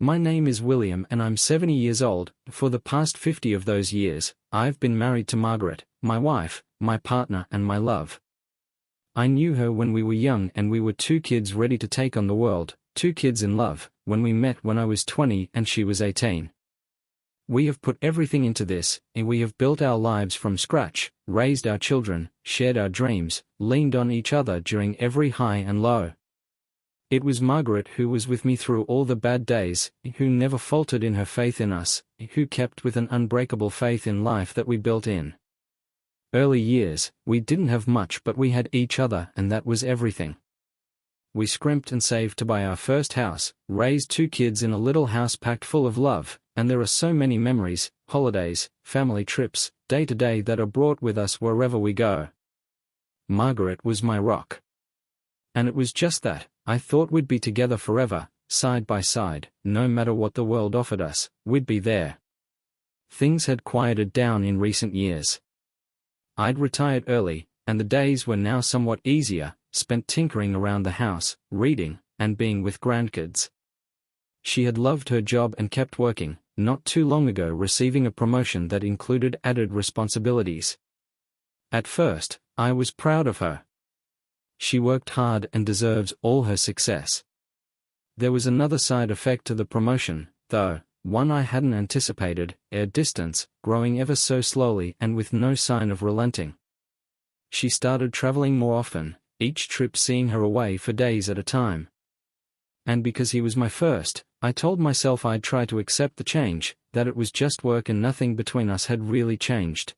My name is William and I'm 70 years old. For the past 50 of those years, I've been married to Margaret, my wife, my partner and my love. I knew her when we were young and we were two kids ready to take on the world, two kids in love, when we met when I was 20 and she was 18. We have put everything into this, and we have built our lives from scratch, raised our children, shared our dreams, leaned on each other during every high and low. It was Margaret who was with me through all the bad days, who never faltered in her faith in us, who kept with an unbreakable faith in life that we built in. Early years, we didn't have much but we had each other and that was everything. We scrimped and saved to buy our first house, raised two kids in a little house packed full of love, and there are so many memories, holidays, family trips, day to day that are brought with us wherever we go. Margaret was my rock. And it was just that, I thought we'd be together forever, side by side, no matter what the world offered us, we'd be there. Things had quieted down in recent years. I'd retired early, and the days were now somewhat easier, spent tinkering around the house, reading, and being with grandkids. She had loved her job and kept working, not too long ago receiving a promotion that included added responsibilities. At first, I was proud of her. She worked hard and deserves all her success. There was another side effect to the promotion, though, one I hadn't anticipated: air distance, growing ever so slowly and with no sign of relenting. She started traveling more often, each trip seeing her away for days at a time. And because he was my first, I told myself I'd try to accept the change, that it was just work and nothing between us had really changed.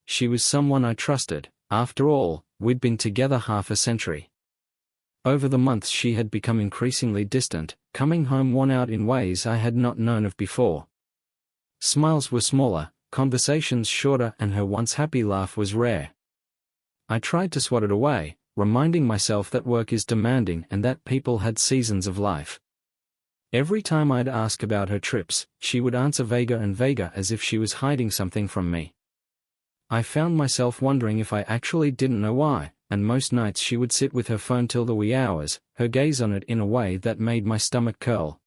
She was someone I trusted. After all, we'd been together half a century. Over the months she had become increasingly distant, coming home worn out in ways I had not known of before. Smiles were smaller, conversations shorter and her once happy laugh was rare. I tried to swat it away, reminding myself that work is demanding and that people had seasons of life. Every time I'd ask about her trips, she would answer vaguer and vaguer as if she was hiding something from me. I found myself wondering if I actually didn't know why, and most nights she would sit with her phone till the wee hours, her gaze on it in a way that made my stomach curl.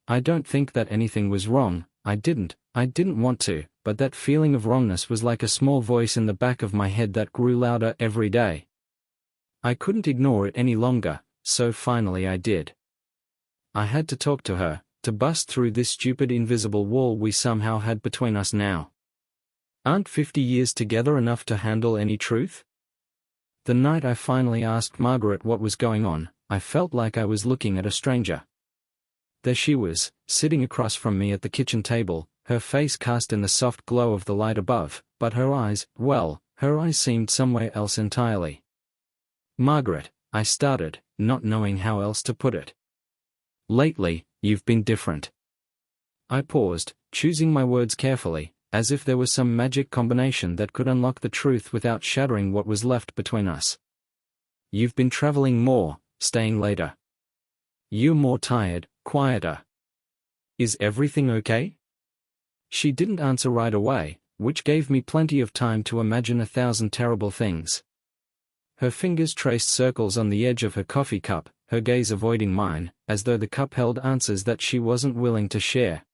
I don't think that anything was wrong, I didn't want to, but that feeling of wrongness was like a small voice in the back of my head that grew louder every day. I couldn't ignore it any longer, so finally I did. I had to talk to her, to bust through this stupid invisible wall we somehow had between us now. Aren't 50 years together enough to handle any truth? The night I finally asked Margaret what was going on, I felt like I was looking at a stranger. There she was, sitting across from me at the kitchen table, her face cast in the soft glow of the light above, but her eyes, well, her eyes seemed somewhere else entirely. Margaret, I started, not knowing how else to put it. Lately, you've been different. I paused, choosing my words carefully, as if there was some magic combination that could unlock the truth without shattering what was left between us. You've been traveling more, staying later. You're more tired, quieter. Is everything okay? She didn't answer right away, which gave me plenty of time to imagine 1,000 terrible things. Her fingers traced circles on the edge of her coffee cup, her gaze avoiding mine, as though the cup held answers that she wasn't willing to share.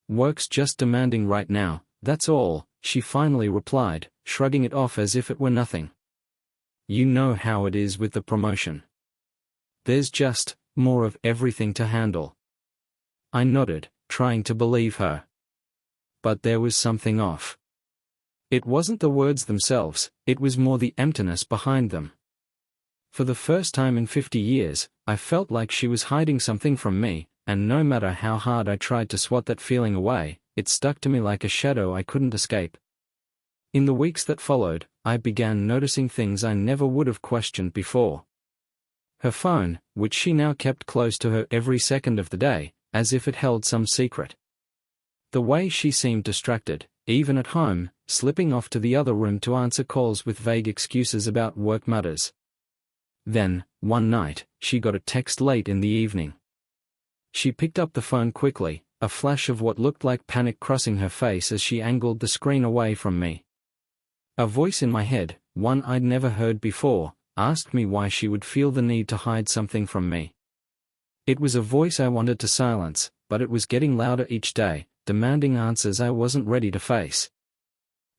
Work's just demanding right now, that's all, she finally replied, shrugging it off as if it were nothing. You know how it is with the promotion. There's just more of everything to handle. I nodded, trying to believe her. But there was something off. It wasn't the words themselves, it was more the emptiness behind them. For the first time in 50 years, I felt like she was hiding something from me, and no matter how hard I tried to swat that feeling away, it stuck to me like a shadow I couldn't escape. In the weeks that followed, I began noticing things I never would have questioned before. Her phone, which she now kept close to her every second of the day, as if it held some secret. The way she seemed distracted, even at home, slipping off to the other room to answer calls with vague excuses about work matters. Then, one night, she got a text late in the evening. She picked up the phone quickly, a flash of what looked like panic crossing her face as she angled the screen away from me. A voice in my head, one I'd never heard before, asked me why she would feel the need to hide something from me. It was a voice I wanted to silence, but it was getting louder each day, demanding answers I wasn't ready to face.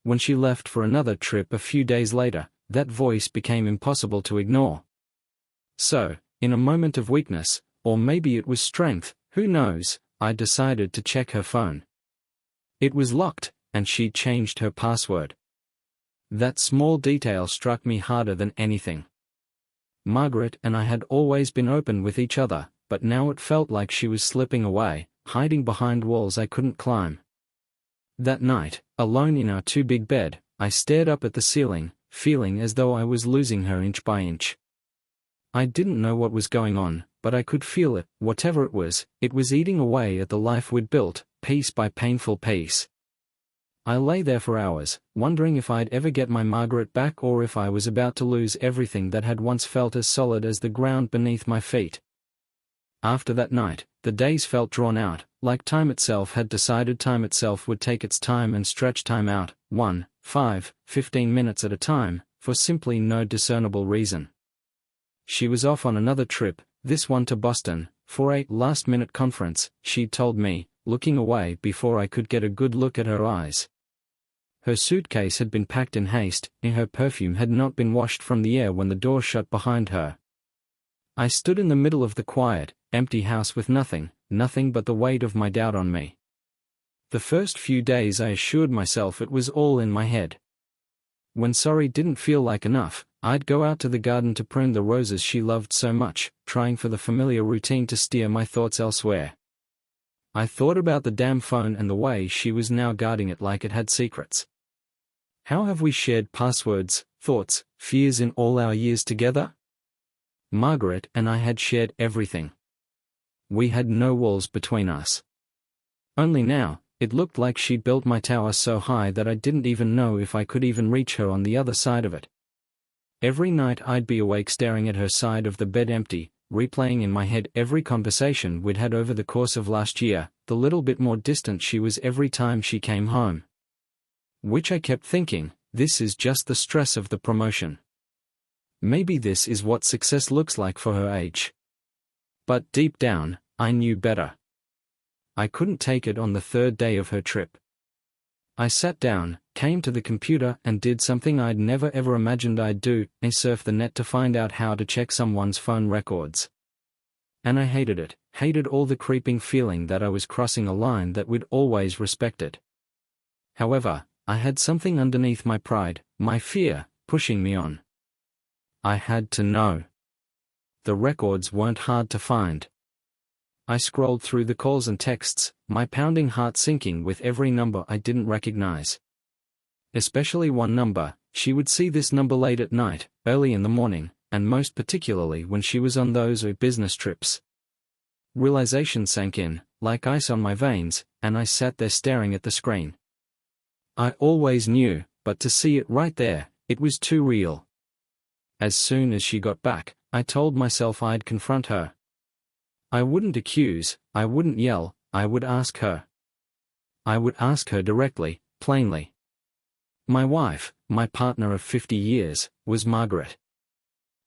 When she left for another trip a few days later, that voice became impossible to ignore. So, in a moment of weakness, or maybe it was strength, who knows, I decided to check her phone. It was locked, and she'd changed her password. That small detail struck me harder than anything. Margaret and I had always been open with each other, but now it felt like she was slipping away, hiding behind walls I couldn't climb. That night, alone in our two-big bed, I stared up at the ceiling, feeling as though I was losing her inch by inch. I didn't know what was going on, but I could feel it, whatever it was eating away at the life we'd built, piece by painful piece. I lay there for hours, wondering if I'd ever get my Margaret back or if I was about to lose everything that had once felt as solid as the ground beneath my feet. After that night, the days felt drawn out, like time itself had decided time itself would take its time and stretch time out, 1, 5, 15 minutes at a time, for simply no discernible reason. She was off on another trip, this one to Boston, for a last-minute conference, she'd told me, looking away before I could get a good look at her eyes. Her suitcase had been packed in haste, and her perfume had not been washed from the air when the door shut behind her. I stood in the middle of the quiet, empty house with nothing but the weight of my doubt on me. The first few days I assured myself it was all in my head. When sorry didn't feel like enough, I'd go out to the garden to prune the roses she loved so much, trying for the familiar routine to steer my thoughts elsewhere. I thought about the damn phone and the way she was now guarding it like it had secrets. How have we shared passwords, thoughts, fears in all our years together? Margaret and I had shared everything. We had no walls between us. Only now, it looked like she built my tower so high that I didn't even know if I could even reach her on the other side of it. Every night I'd be awake staring at her side of the bed empty, replaying in my head every conversation we'd had over the course of last year, the little bit more distant she was every time she came home. Which I kept thinking, this is just the stress of the promotion. Maybe this is what success looks like for her age. But deep down, I knew better. I couldn't take it on the third day of her trip. I sat down, came to the computer and did something I'd never ever imagined I'd do, surf the net to find out how to check someone's phone records. And I hated it, hated all the creeping feeling that I was crossing a line that we'd always respected. However, I had something underneath my pride, my fear, pushing me on. I had to know. The records weren't hard to find. I scrolled through the calls and texts, my pounding heart sinking with every number I didn't recognize. Especially one number. She would see this number late at night, early in the morning, and most particularly when she was on those business trips. Realization sank in, like ice on my veins, and I sat there staring at the screen. I always knew, but to see it right there, it was too real. As soon as she got back, I told myself I'd confront her. I wouldn't accuse, I wouldn't yell, I would ask her. I would ask her directly, plainly. My wife, my partner of 50 years, was Margaret.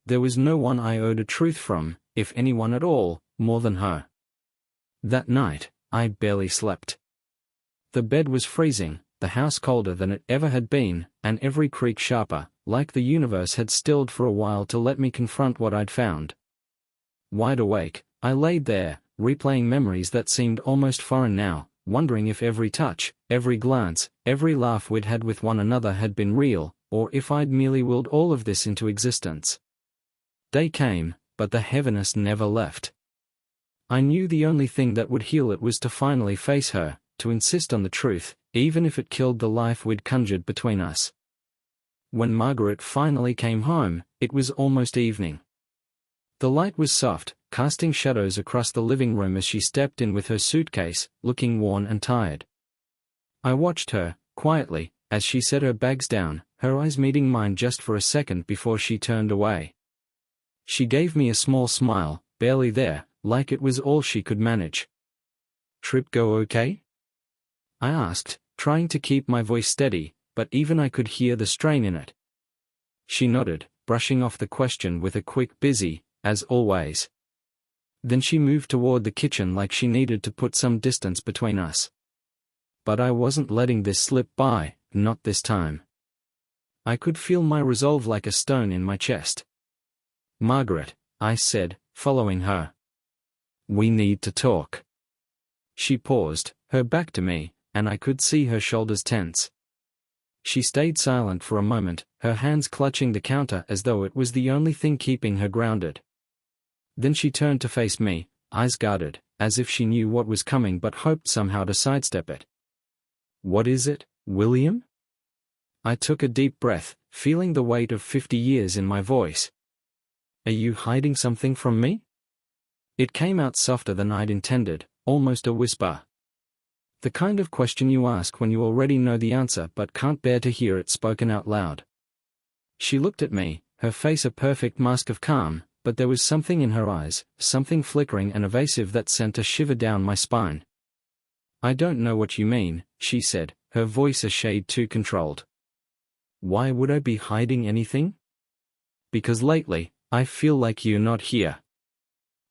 There was no one I owed a truth from, if anyone at all, more than her. That night, I barely slept. The bed was freezing, the house colder than it ever had been, and every creak sharper, like the universe had stilled for a while to let me confront what I'd found. Wide awake, I laid there, replaying memories that seemed almost foreign now, wondering if every touch, every glance, every laugh we'd had with one another had been real, or if I'd merely willed all of this into existence. Day came, but the heaviness never left. I knew the only thing that would heal it was to finally face her, to insist on the truth, even if it killed the life we'd conjured between us. When Margaret finally came home, it was almost evening. The light was soft, casting shadows across the living room as she stepped in with her suitcase, looking worn and tired. I watched her, quietly, as she set her bags down, her eyes meeting mine just for a second before she turned away. She gave me a small smile, barely there, like it was all she could manage. "Trip go okay?" I asked, trying to keep my voice steady, but even I could hear the strain in it. She nodded, brushing off the question with a quick busy, as always. Then she moved toward the kitchen like she needed to put some distance between us. But I wasn't letting this slip by, not this time. I could feel my resolve like a stone in my chest. "Margaret," I said, following her. "We need to talk." She paused, her back to me, and I could see her shoulders tense. She stayed silent for a moment, her hands clutching the counter as though it was the only thing keeping her grounded. Then she turned to face me, eyes guarded, as if she knew what was coming but hoped somehow to sidestep it. "What is it, William?" I took a deep breath, feeling the weight of 50 years in my voice. "Are you hiding something from me?" It came out softer than I'd intended, almost a whisper. The kind of question you ask when you already know the answer but can't bear to hear it spoken out loud. She looked at me, her face a perfect mask of calm, but there was something in her eyes, something flickering and evasive that sent a shiver down my spine. "I don't know what you mean," she said, her voice a shade too controlled. "Why would I be hiding anything?" "Because lately, I feel like you're not here.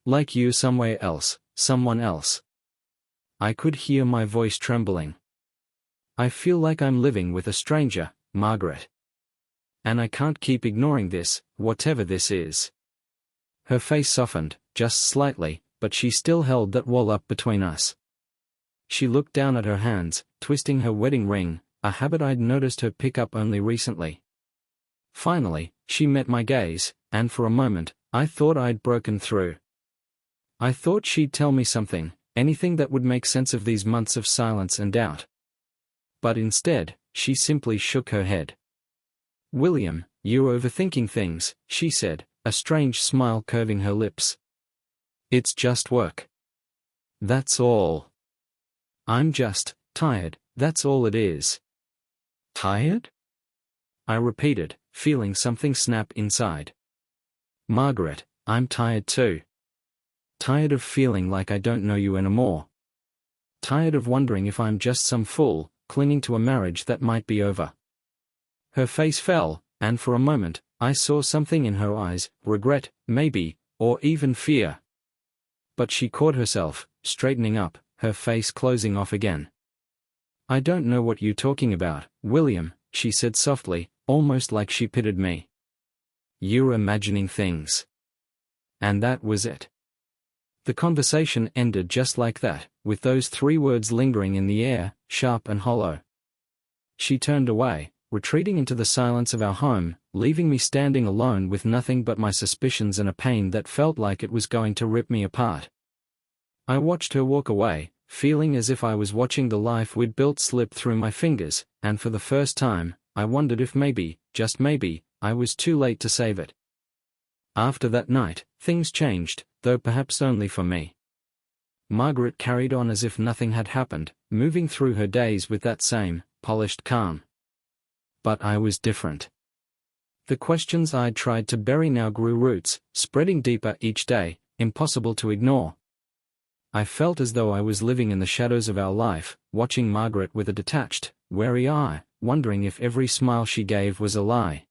Like you're somewhere else, someone else." I could hear my voice trembling. "I feel like I'm living with a stranger, Margaret. And I can't keep ignoring this, whatever this is." Her face softened, just slightly, but she still held that wall up between us. She looked down at her hands, twisting her wedding ring, a habit I'd noticed her pick up only recently. Finally, she met my gaze, and for a moment, I thought I'd broken through. I thought she'd tell me something, anything that would make sense of these months of silence and doubt. But instead, she simply shook her head. "William, you're overthinking things," she said, a strange smile curving her lips. "It's just work. That's all. I'm just tired, that's all it is." "Tired?" I repeated, feeling something snap inside. "Margaret, I'm tired too. Tired of feeling like I don't know you anymore. Tired of wondering if I'm just some fool, clinging to a marriage that might be over." Her face fell, and for a moment, I saw something in her eyes, regret, maybe, or even fear. But she caught herself, straightening up, her face closing off again. "I don't know what you're talking about, William," she said softly, almost like she pitied me. "You're imagining things." And that was it. The conversation ended just like that, with those 3 words lingering in the air, sharp and hollow. She turned away, retreating into the silence of our home, leaving me standing alone with nothing but my suspicions and a pain that felt like it was going to rip me apart. I watched her walk away, feeling as if I was watching the life we'd built slip through my fingers, and for the first time, I wondered if maybe, just maybe, I was too late to save it. After that night, things changed, though perhaps only for me. Margaret carried on as if nothing had happened, moving through her days with that same, polished calm. But I was different. The questions I'd tried to bury now grew roots, spreading deeper each day, impossible to ignore. I felt as though I was living in the shadows of our life, watching Margaret with a detached, wary eye, wondering if every smile she gave was a lie.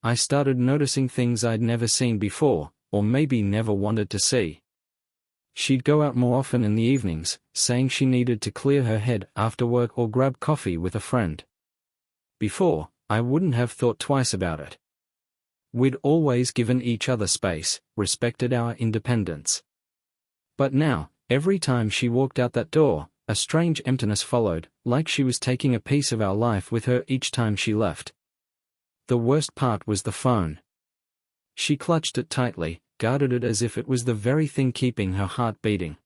I started noticing things I'd never seen before, or maybe never wanted to see. She'd go out more often in the evenings, saying she needed to clear her head after work or grab coffee with a friend. Before, I wouldn't have thought twice about it. We'd always given each other space, respected our independence. But now, every time she walked out that door, a strange emptiness followed, like she was taking a piece of our life with her each time she left. The worst part was the phone. She clutched it tightly, guarded it as if it was the very thing keeping her heart beating.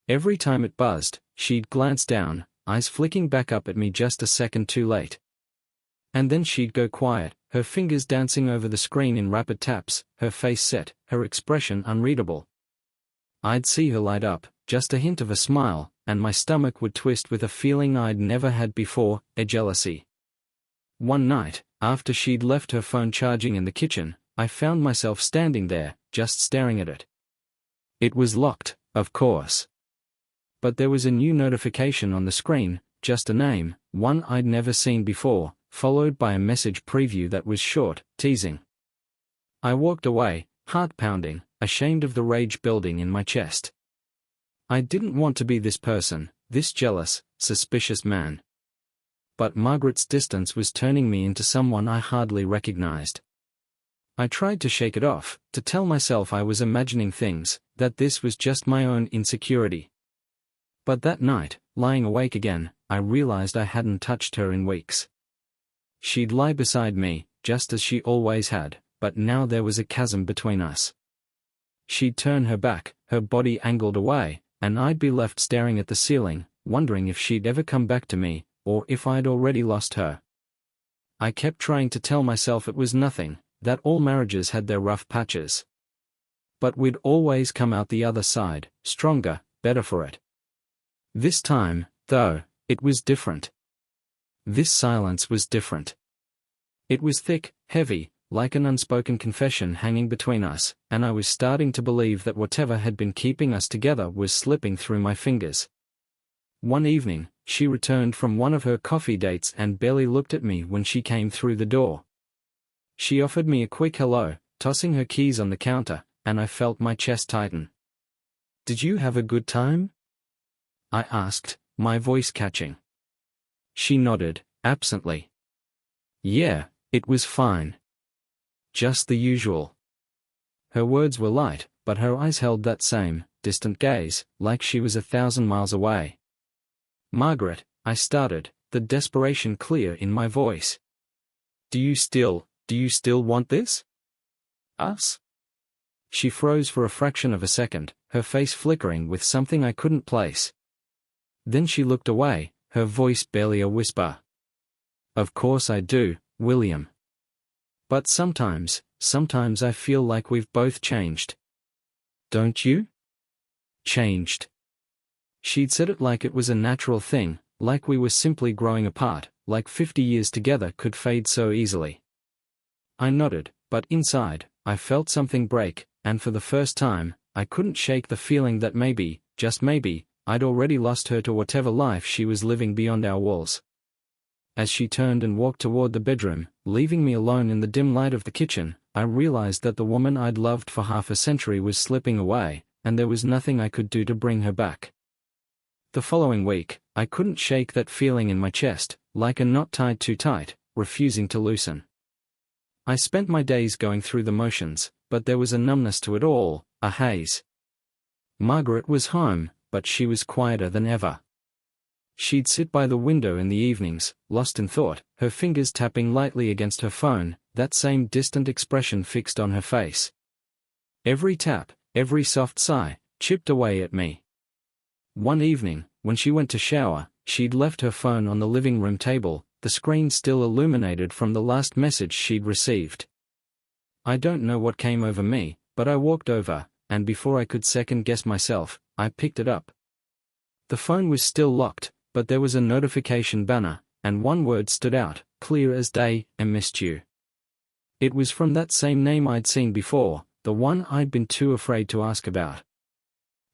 Every time it buzzed, she'd glance down, eyes flicking back up at me just a second too late. And then she'd go quiet, her fingers dancing over the screen in rapid taps, her face set, her expression unreadable. I'd see her light up, just a hint of a smile, and my stomach would twist with a feeling I'd never had before, a jealousy. One night, after she'd left her phone charging in the kitchen, I found myself standing there, just staring at it. It was locked, of course. But there was a new notification on the screen, just a name, one I'd never seen before, followed by a message preview that was short, teasing. I walked away, heart pounding, ashamed of the rage building in my chest. I didn't want to be this person, this jealous, suspicious man. But Margaret's distance was turning me into someone I hardly recognized. I tried to shake it off, to tell myself I was imagining things, that this was just my own insecurity. But that night, lying awake again, I realized I hadn't touched her in weeks. She'd lie beside me, just as she always had, but now there was a chasm between us. She'd turn her back, her body angled away, and I'd be left staring at the ceiling, wondering if she'd ever come back to me, or if I'd already lost her. I kept trying to tell myself it was nothing, that all marriages had their rough patches. But we'd always come out the other side, stronger, better for it. This time, though, it was different. This silence was different. It was thick, heavy, like an unspoken confession hanging between us, and I was starting to believe that whatever had been keeping us together was slipping through my fingers. One evening, she returned from one of her coffee dates and barely looked at me when she came through the door. She offered me a quick hello, tossing her keys on the counter, and I felt my chest tighten. "Did you have a good time?" I asked, my voice catching. She nodded, absently. "Yeah, it was fine. Just the usual." Her words were light, but her eyes held that same, distant gaze, like she was 1,000 miles away. "Margaret," I started, the desperation clear in my voice. Do you still want this? Us?" She froze for a fraction of a second, her face flickering with something I couldn't place. Then she looked away, her voice barely a whisper. "Of course I do, William. But sometimes I feel like we've both changed." "Don't you?" "Changed." She'd said it like it was a natural thing, like we were simply growing apart, like 50 years together could fade so easily. I nodded, but inside, I felt something break, and for the first time, I couldn't shake the feeling that maybe, just maybe, I'd already lost her to whatever life she was living beyond our walls. As she turned and walked toward the bedroom, leaving me alone in the dim light of the kitchen, I realized that the woman I'd loved for half a century was slipping away, and there was nothing I could do to bring her back. The following week, I couldn't shake that feeling in my chest, like a knot tied too tight, refusing to loosen. I spent my days going through the motions, but there was a numbness to it all, a haze. Margaret was home, but she was quieter than ever. She'd sit by the window in the evenings, lost in thought, her fingers tapping lightly against her phone, that same distant expression fixed on her face. Every tap, every soft sigh, chipped away at me. One evening, when she went to shower, she'd left her phone on the living room table, the screen still illuminated from the last message she'd received. I don't know what came over me, but I walked over, and before I could second-guess myself, I picked it up. The phone was still locked, but there was a notification banner, and one word stood out, clear as day: "I missed you." It was from that same name I'd seen before, the one I'd been too afraid to ask about.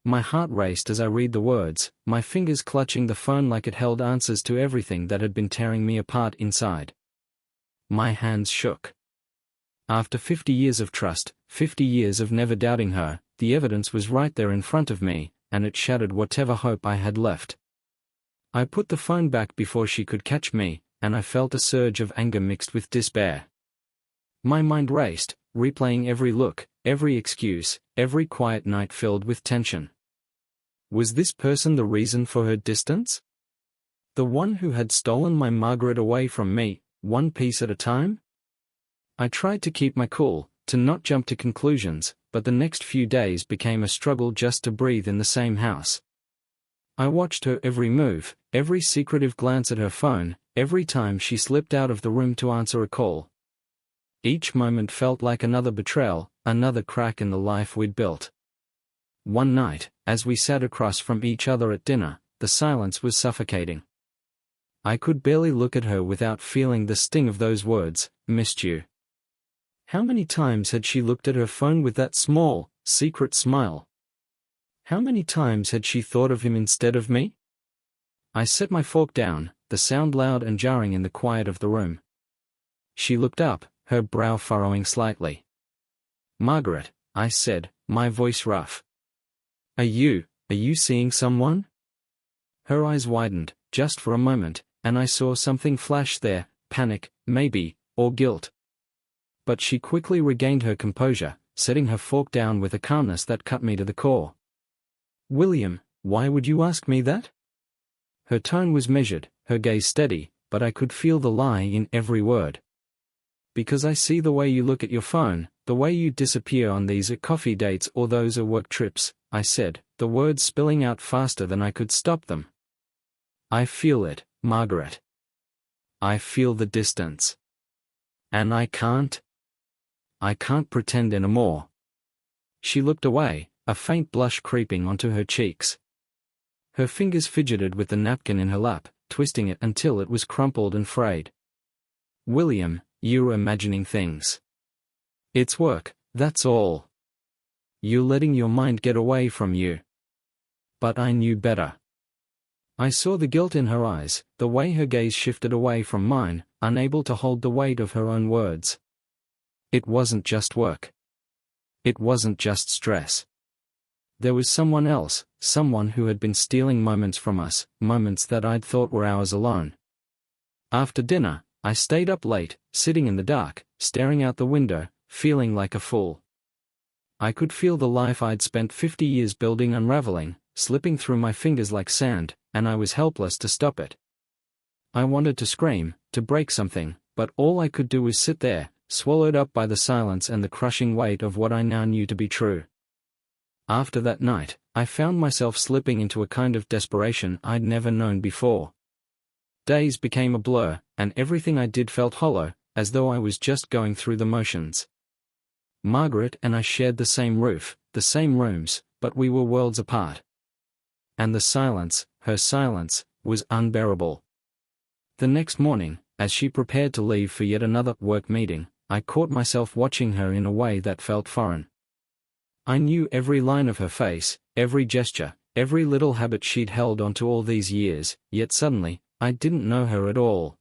My heart raced as I read the words, my fingers clutching the phone like it held answers to everything that had been tearing me apart inside. My hands shook. After 50 years of trust, 50 years of never doubting her, the evidence was right there in front of me, and it shattered whatever hope I had left. I put the phone back before she could catch me, and I felt a surge of anger mixed with despair. My mind raced, replaying every look, every excuse, every quiet night filled with tension. Was this person the reason for her distance? The one who had stolen my Margaret away from me, one piece at a time? I tried to keep my cool, to not jump to conclusions, but the next few days became a struggle just to breathe in the same house. I watched her every move, every secretive glance at her phone, every time she slipped out of the room to answer a call. Each moment felt like another betrayal, another crack in the life we'd built. One night, as we sat across from each other at dinner, the silence was suffocating. I could barely look at her without feeling the sting of those words, "Missed you." How many times had she looked at her phone with that small, secret smile? How many times had she thought of him instead of me? I set my fork down, the sound loud and jarring in the quiet of the room. She looked up, her brow furrowing slightly. "Margaret," I said, my voice rough. Are you seeing someone?" Her eyes widened, just for a moment, and I saw something flash there, panic, maybe, or guilt. But she quickly regained her composure, setting her fork down with a calmness that cut me to the core. "William, why would you ask me that?" Her tone was measured, her gaze steady, but I could feel the lie in every word. "Because I see the way you look at your phone, the way you disappear on these coffee dates or those work trips," I said, the words spilling out faster than I could stop them. "I feel it, Margaret. I feel the distance. And I can't pretend anymore." She looked away, a faint blush creeping onto her cheeks. Her fingers fidgeted with the napkin in her lap, twisting it until it was crumpled and frayed. "William, you're imagining things. It's work, that's all. You're letting your mind get away from you." But I knew better. I saw the guilt in her eyes, the way her gaze shifted away from mine, unable to hold the weight of her own words. It wasn't just work. It wasn't just stress. There was someone else, someone who had been stealing moments from us, moments that I'd thought were ours alone. After dinner, I stayed up late, sitting in the dark, staring out the window, feeling like a fool. I could feel the life I'd spent 50 years building unraveling, slipping through my fingers like sand, and I was helpless to stop it. I wanted to scream, to break something, but all I could do was sit there, swallowed up by the silence and the crushing weight of what I now knew to be true. After that night, I found myself slipping into a kind of desperation I'd never known before. Days became a blur, and everything I did felt hollow, as though I was just going through the motions. Margaret and I shared the same roof, the same rooms, but we were worlds apart. And the silence, her silence, was unbearable. The next morning, as she prepared to leave for yet another work meeting, I caught myself watching her in a way that felt foreign. I knew every line of her face, every gesture, every little habit she'd held onto all these years, yet suddenly, I didn't know her at all.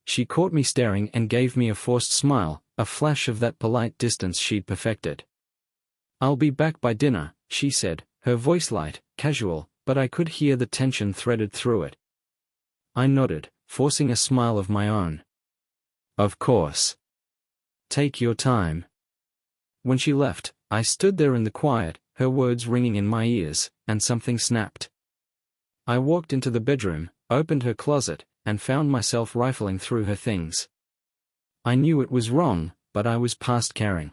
She caught me staring and gave me a forced smile, a flash of that polite distance she'd perfected. "I'll be back by dinner," she said, her voice light, casual, but I could hear the tension threaded through it. I nodded, forcing a smile of my own. "Of course. Take your time." When she left, I stood there in the quiet, her words ringing in my ears, and something snapped. I walked into the bedroom, opened her closet, and found myself rifling through her things. I knew it was wrong, but I was past caring.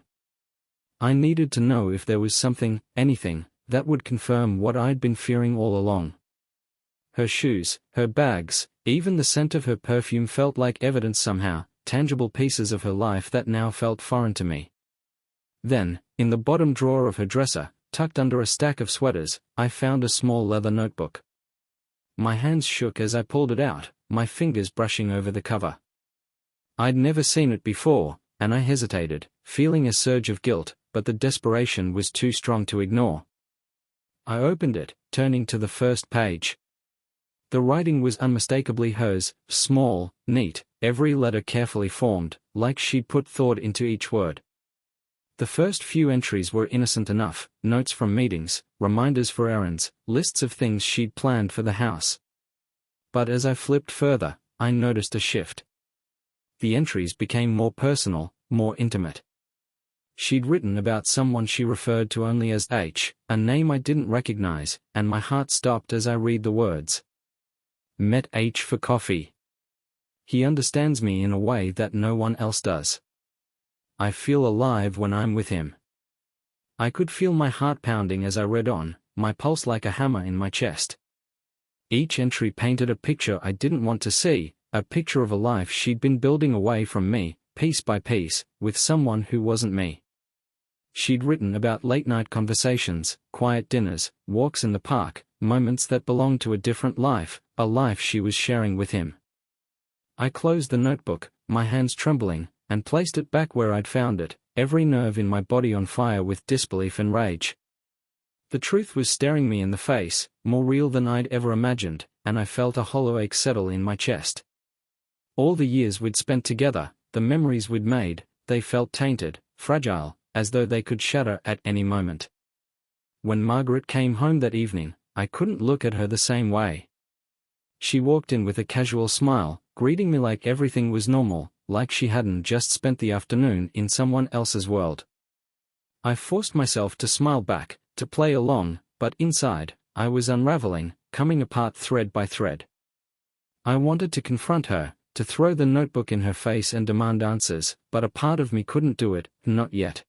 I needed to know if there was something, anything, that would confirm what I'd been fearing all along. Her shoes, her bags, even the scent of her perfume felt like evidence somehow, tangible pieces of her life that now felt foreign to me. Then, in the bottom drawer of her dresser, tucked under a stack of sweaters, I found a small leather notebook. My hands shook as I pulled it out, my fingers brushing over the cover. I'd never seen it before, and I hesitated, feeling a surge of guilt, but the desperation was too strong to ignore. I opened it, turning to the first page. The writing was unmistakably hers, small, neat, every letter carefully formed, like she'd put thought into each word. The first few entries were innocent enough, notes from meetings, reminders for errands, lists of things she'd planned for the house. But as I flipped further, I noticed a shift. The entries became more personal, more intimate. She'd written about someone she referred to only as H, a name I didn't recognize, and my heart stopped as I read the words. "Met H for coffee. He understands me in a way that no one else does. I feel alive when I'm with him." I could feel my heart pounding as I read on, my pulse like a hammer in my chest. Each entry painted a picture I didn't want to see, a picture of a life she'd been building away from me, piece by piece, with someone who wasn't me. She'd written about late-night conversations, quiet dinners, walks in the park, moments that belonged to a different life, a life she was sharing with him. I closed the notebook, my hands trembling, and placed it back where I'd found it, every nerve in my body on fire with disbelief and rage. The truth was staring me in the face, more real than I'd ever imagined, and I felt a hollow ache settle in my chest. All the years we'd spent together, the memories we'd made, they felt tainted, fragile, as though they could shatter at any moment. When Margaret came home that evening, I couldn't look at her the same way. She walked in with a casual smile, greeting me like everything was normal, like she hadn't just spent the afternoon in someone else's world. I forced myself to smile back, to play along, but inside, I was unraveling, coming apart thread by thread. I wanted to confront her, to throw the notebook in her face and demand answers, but a part of me couldn't do it, not yet.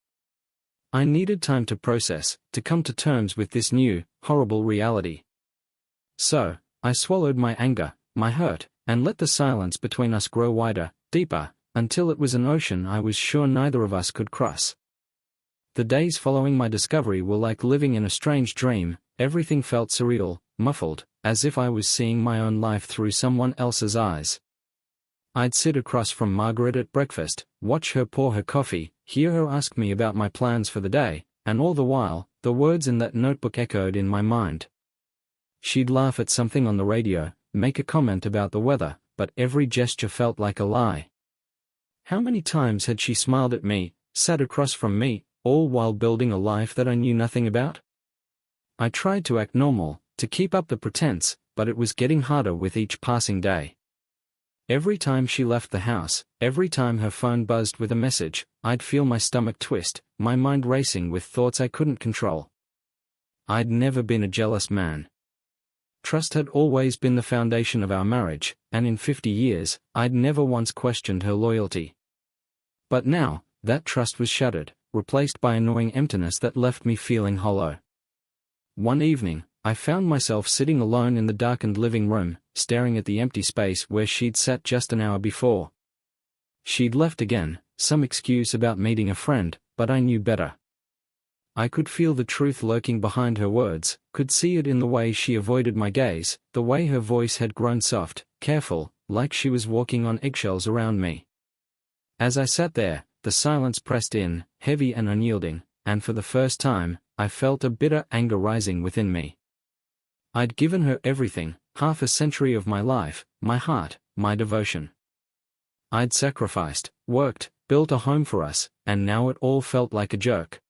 I needed time to process, to come to terms with this new, horrible reality. So, I swallowed my anger, my hurt, and let the silence between us grow wider, deeper, until it was an ocean I was sure neither of us could cross. The days following my discovery were like living in a strange dream. Everything felt surreal, muffled, as if I was seeing my own life through someone else's eyes. I'd sit across from Margaret at breakfast, watch her pour her coffee, hear her ask me about my plans for the day, and all the while, the words in that notebook echoed in my mind. She'd laugh at something on the radio, make a comment about the weather, but every gesture felt like a lie. How many times had she smiled at me, sat across from me, all while building a life that I knew nothing about? I tried to act normal, to keep up the pretense, but it was getting harder with each passing day. Every time she left the house, every time her phone buzzed with a message, I'd feel my stomach twist, my mind racing with thoughts I couldn't control. I'd never been a jealous man. Trust had always been the foundation of our marriage, and in 50 years, I'd never once questioned her loyalty. But now, that trust was shattered, replaced by annoying emptiness that left me feeling hollow. One evening, I found myself sitting alone in the darkened living room, staring at the empty space where she'd sat just an hour before. She'd left again, some excuse about meeting a friend, but I knew better. I could feel the truth lurking behind her words, could see it in the way she avoided my gaze, the way her voice had grown soft, careful, like she was walking on eggshells around me. As I sat there, the silence pressed in, heavy and unyielding, and for the first time, I felt a bitter anger rising within me. I'd given her everything, half a century of my life, my heart, my devotion. I'd sacrificed, worked, built a home for us, and now it all felt like a joke.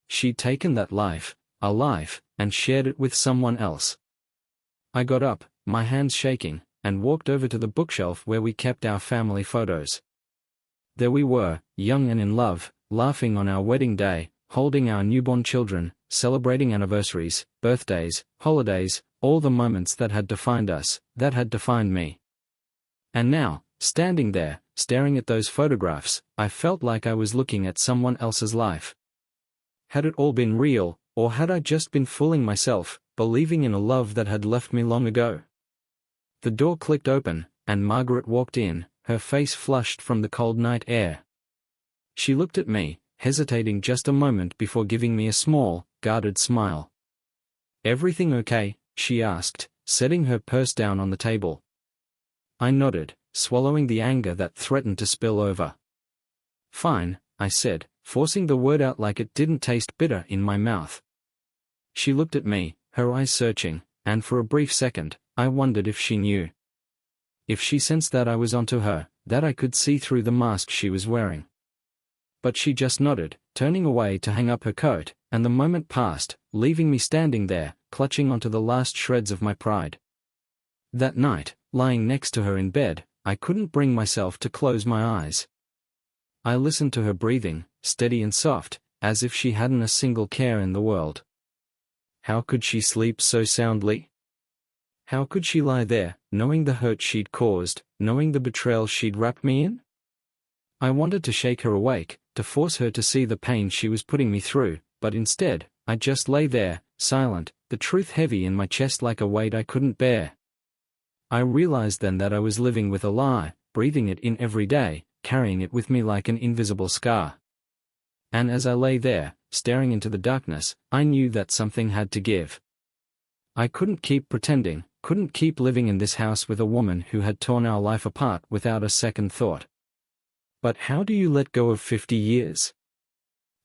She'd taken that life, our life, and shared it with someone else. I got up, my hands shaking, and walked over to the bookshelf where we kept our family photos. There we were, young and in love, laughing on our wedding day, holding our newborn children, celebrating anniversaries, birthdays, holidays, all the moments that had defined us, that had defined me. And now, standing there, staring at those photographs, I felt like I was looking at someone else's life. Had it all been real, or had I just been fooling myself, believing in a love that had left me long ago? The door clicked open, and Margaret walked in, her face flushed from the cold night air. She looked at me, hesitating just a moment before giving me a small, guarded smile. "Everything okay?" she asked, setting her purse down on the table. I nodded, swallowing the anger that threatened to spill over. "Fine," I said, forcing the word out like it didn't taste bitter in my mouth. She looked at me, her eyes searching, and for a brief second, I wondered if she knew. If she sensed that I was onto her, that I could see through the mask she was wearing. But she just nodded, turning away to hang up her coat, and the moment passed, leaving me standing there, clutching onto the last shreds of my pride. That night, lying next to her in bed, I couldn't bring myself to close my eyes. I listened to her breathing, steady and soft, as if she hadn't a single care in the world. How could she sleep so soundly? How could she lie there, knowing the hurt she'd caused, knowing the betrayal she'd wrapped me in? I wanted to shake her awake, to force her to see the pain she was putting me through, but instead, I just lay there, silent, the truth heavy in my chest like a weight I couldn't bear. I realized then that I was living with a lie, breathing it in every day, carrying it with me like an invisible scar. And as I lay there, staring into the darkness, I knew that something had to give. I couldn't keep pretending, couldn't keep living in this house with a woman who had torn our life apart without a second thought. But how do you let go of 50 years?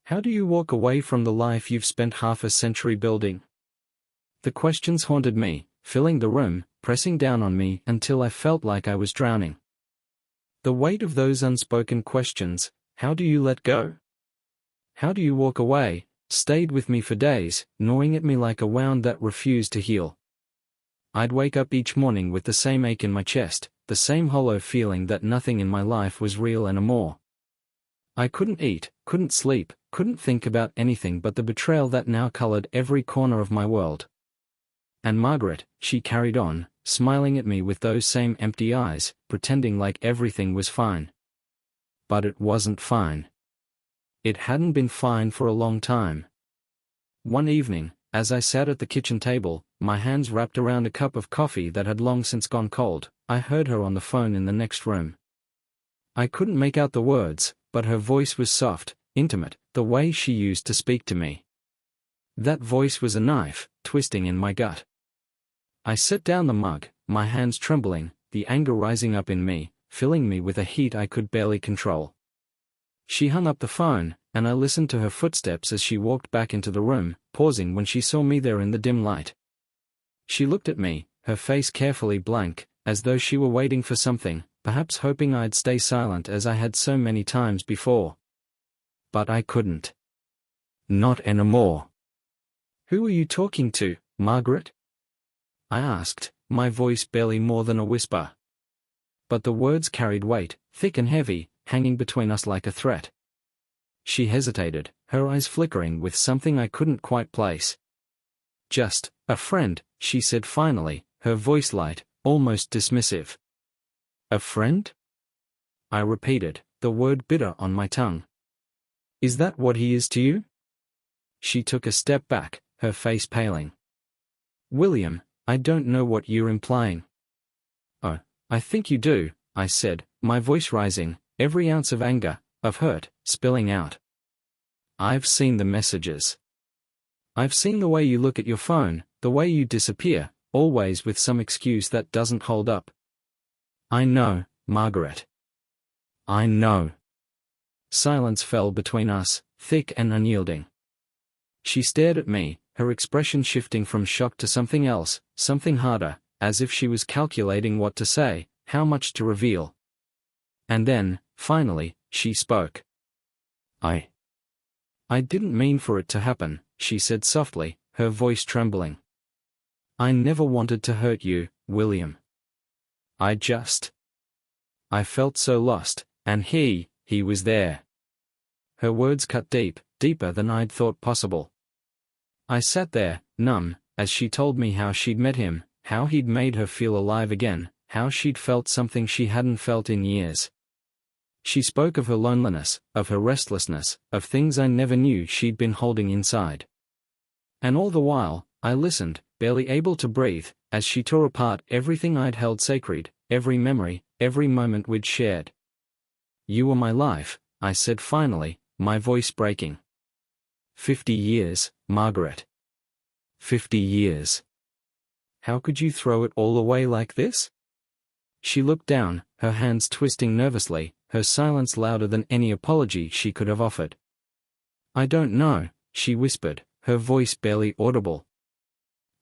How do you walk away from the life you've spent half a century building? The questions haunted me, filling the room, pressing down on me until I felt like I was drowning. The weight of those unspoken questions: how do you let go? How do you walk away? Stayed with me for days, gnawing at me like a wound that refused to heal. I'd wake up each morning with the same ache in my chest, the same hollow feeling that nothing in my life was real anymore. I couldn't eat, couldn't sleep, couldn't think about anything but the betrayal that now colored every corner of my world. And Margaret, she carried on, smiling at me with those same empty eyes, pretending like everything was fine. But it wasn't fine. It hadn't been fine for a long time. One evening, as I sat at the kitchen table, my hands wrapped around a cup of coffee that had long since gone cold, I heard her on the phone in the next room. I couldn't make out the words, but her voice was soft, intimate, the way she used to speak to me. That voice was a knife, twisting in my gut. I set down the mug, my hands trembling, the anger rising up in me, filling me with a heat I could barely control. She hung up the phone, and I listened to her footsteps as she walked back into the room, pausing when she saw me there in the dim light. She looked at me, her face carefully blank, as though she were waiting for something, perhaps hoping I'd stay silent as I had so many times before. But I couldn't. Not anymore. "Who are you talking to, Margaret?" I asked, my voice barely more than a whisper. But the words carried weight, thick and heavy, hanging between us like a threat. She hesitated, her eyes flickering with something I couldn't quite place. "Just a friend," she said finally, her voice light, almost dismissive. "A friend?" I repeated, the word bitter on my tongue. "Is that what he is to you?" She took a step back, her face paling. "William, I don't know what you're implying." "Oh, I think you do," I said, my voice rising, every ounce of anger, of hurt, spilling out. "I've seen the messages. I've seen the way you look at your phone, the way you disappear, always with some excuse that doesn't hold up. I know, Margaret. I know." Silence fell between us, thick and unyielding. She stared at me, her expression shifting from shock to something else, something harder, as if she was calculating what to say, how much to reveal. And then, finally, she spoke. I didn't mean for it to happen," she said softly, her voice trembling. "I never wanted to hurt you, William. I felt so lost, and he was there." Her words cut deep, deeper than I'd thought possible. I sat there, numb, as she told me how she'd met him, how he'd made her feel alive again, how she'd felt something she hadn't felt in years. She spoke of her loneliness, of her restlessness, of things I never knew she'd been holding inside. And all the while, I listened, barely able to breathe, as she tore apart everything I'd held sacred, every memory, every moment we'd shared. "You were my life," I said finally, my voice breaking. 50 years, Margaret. 50 years. How could you throw it all away like this?" She looked down, her hands twisting nervously, her silence louder than any apology she could have offered. "I don't know," she whispered, her voice barely audible.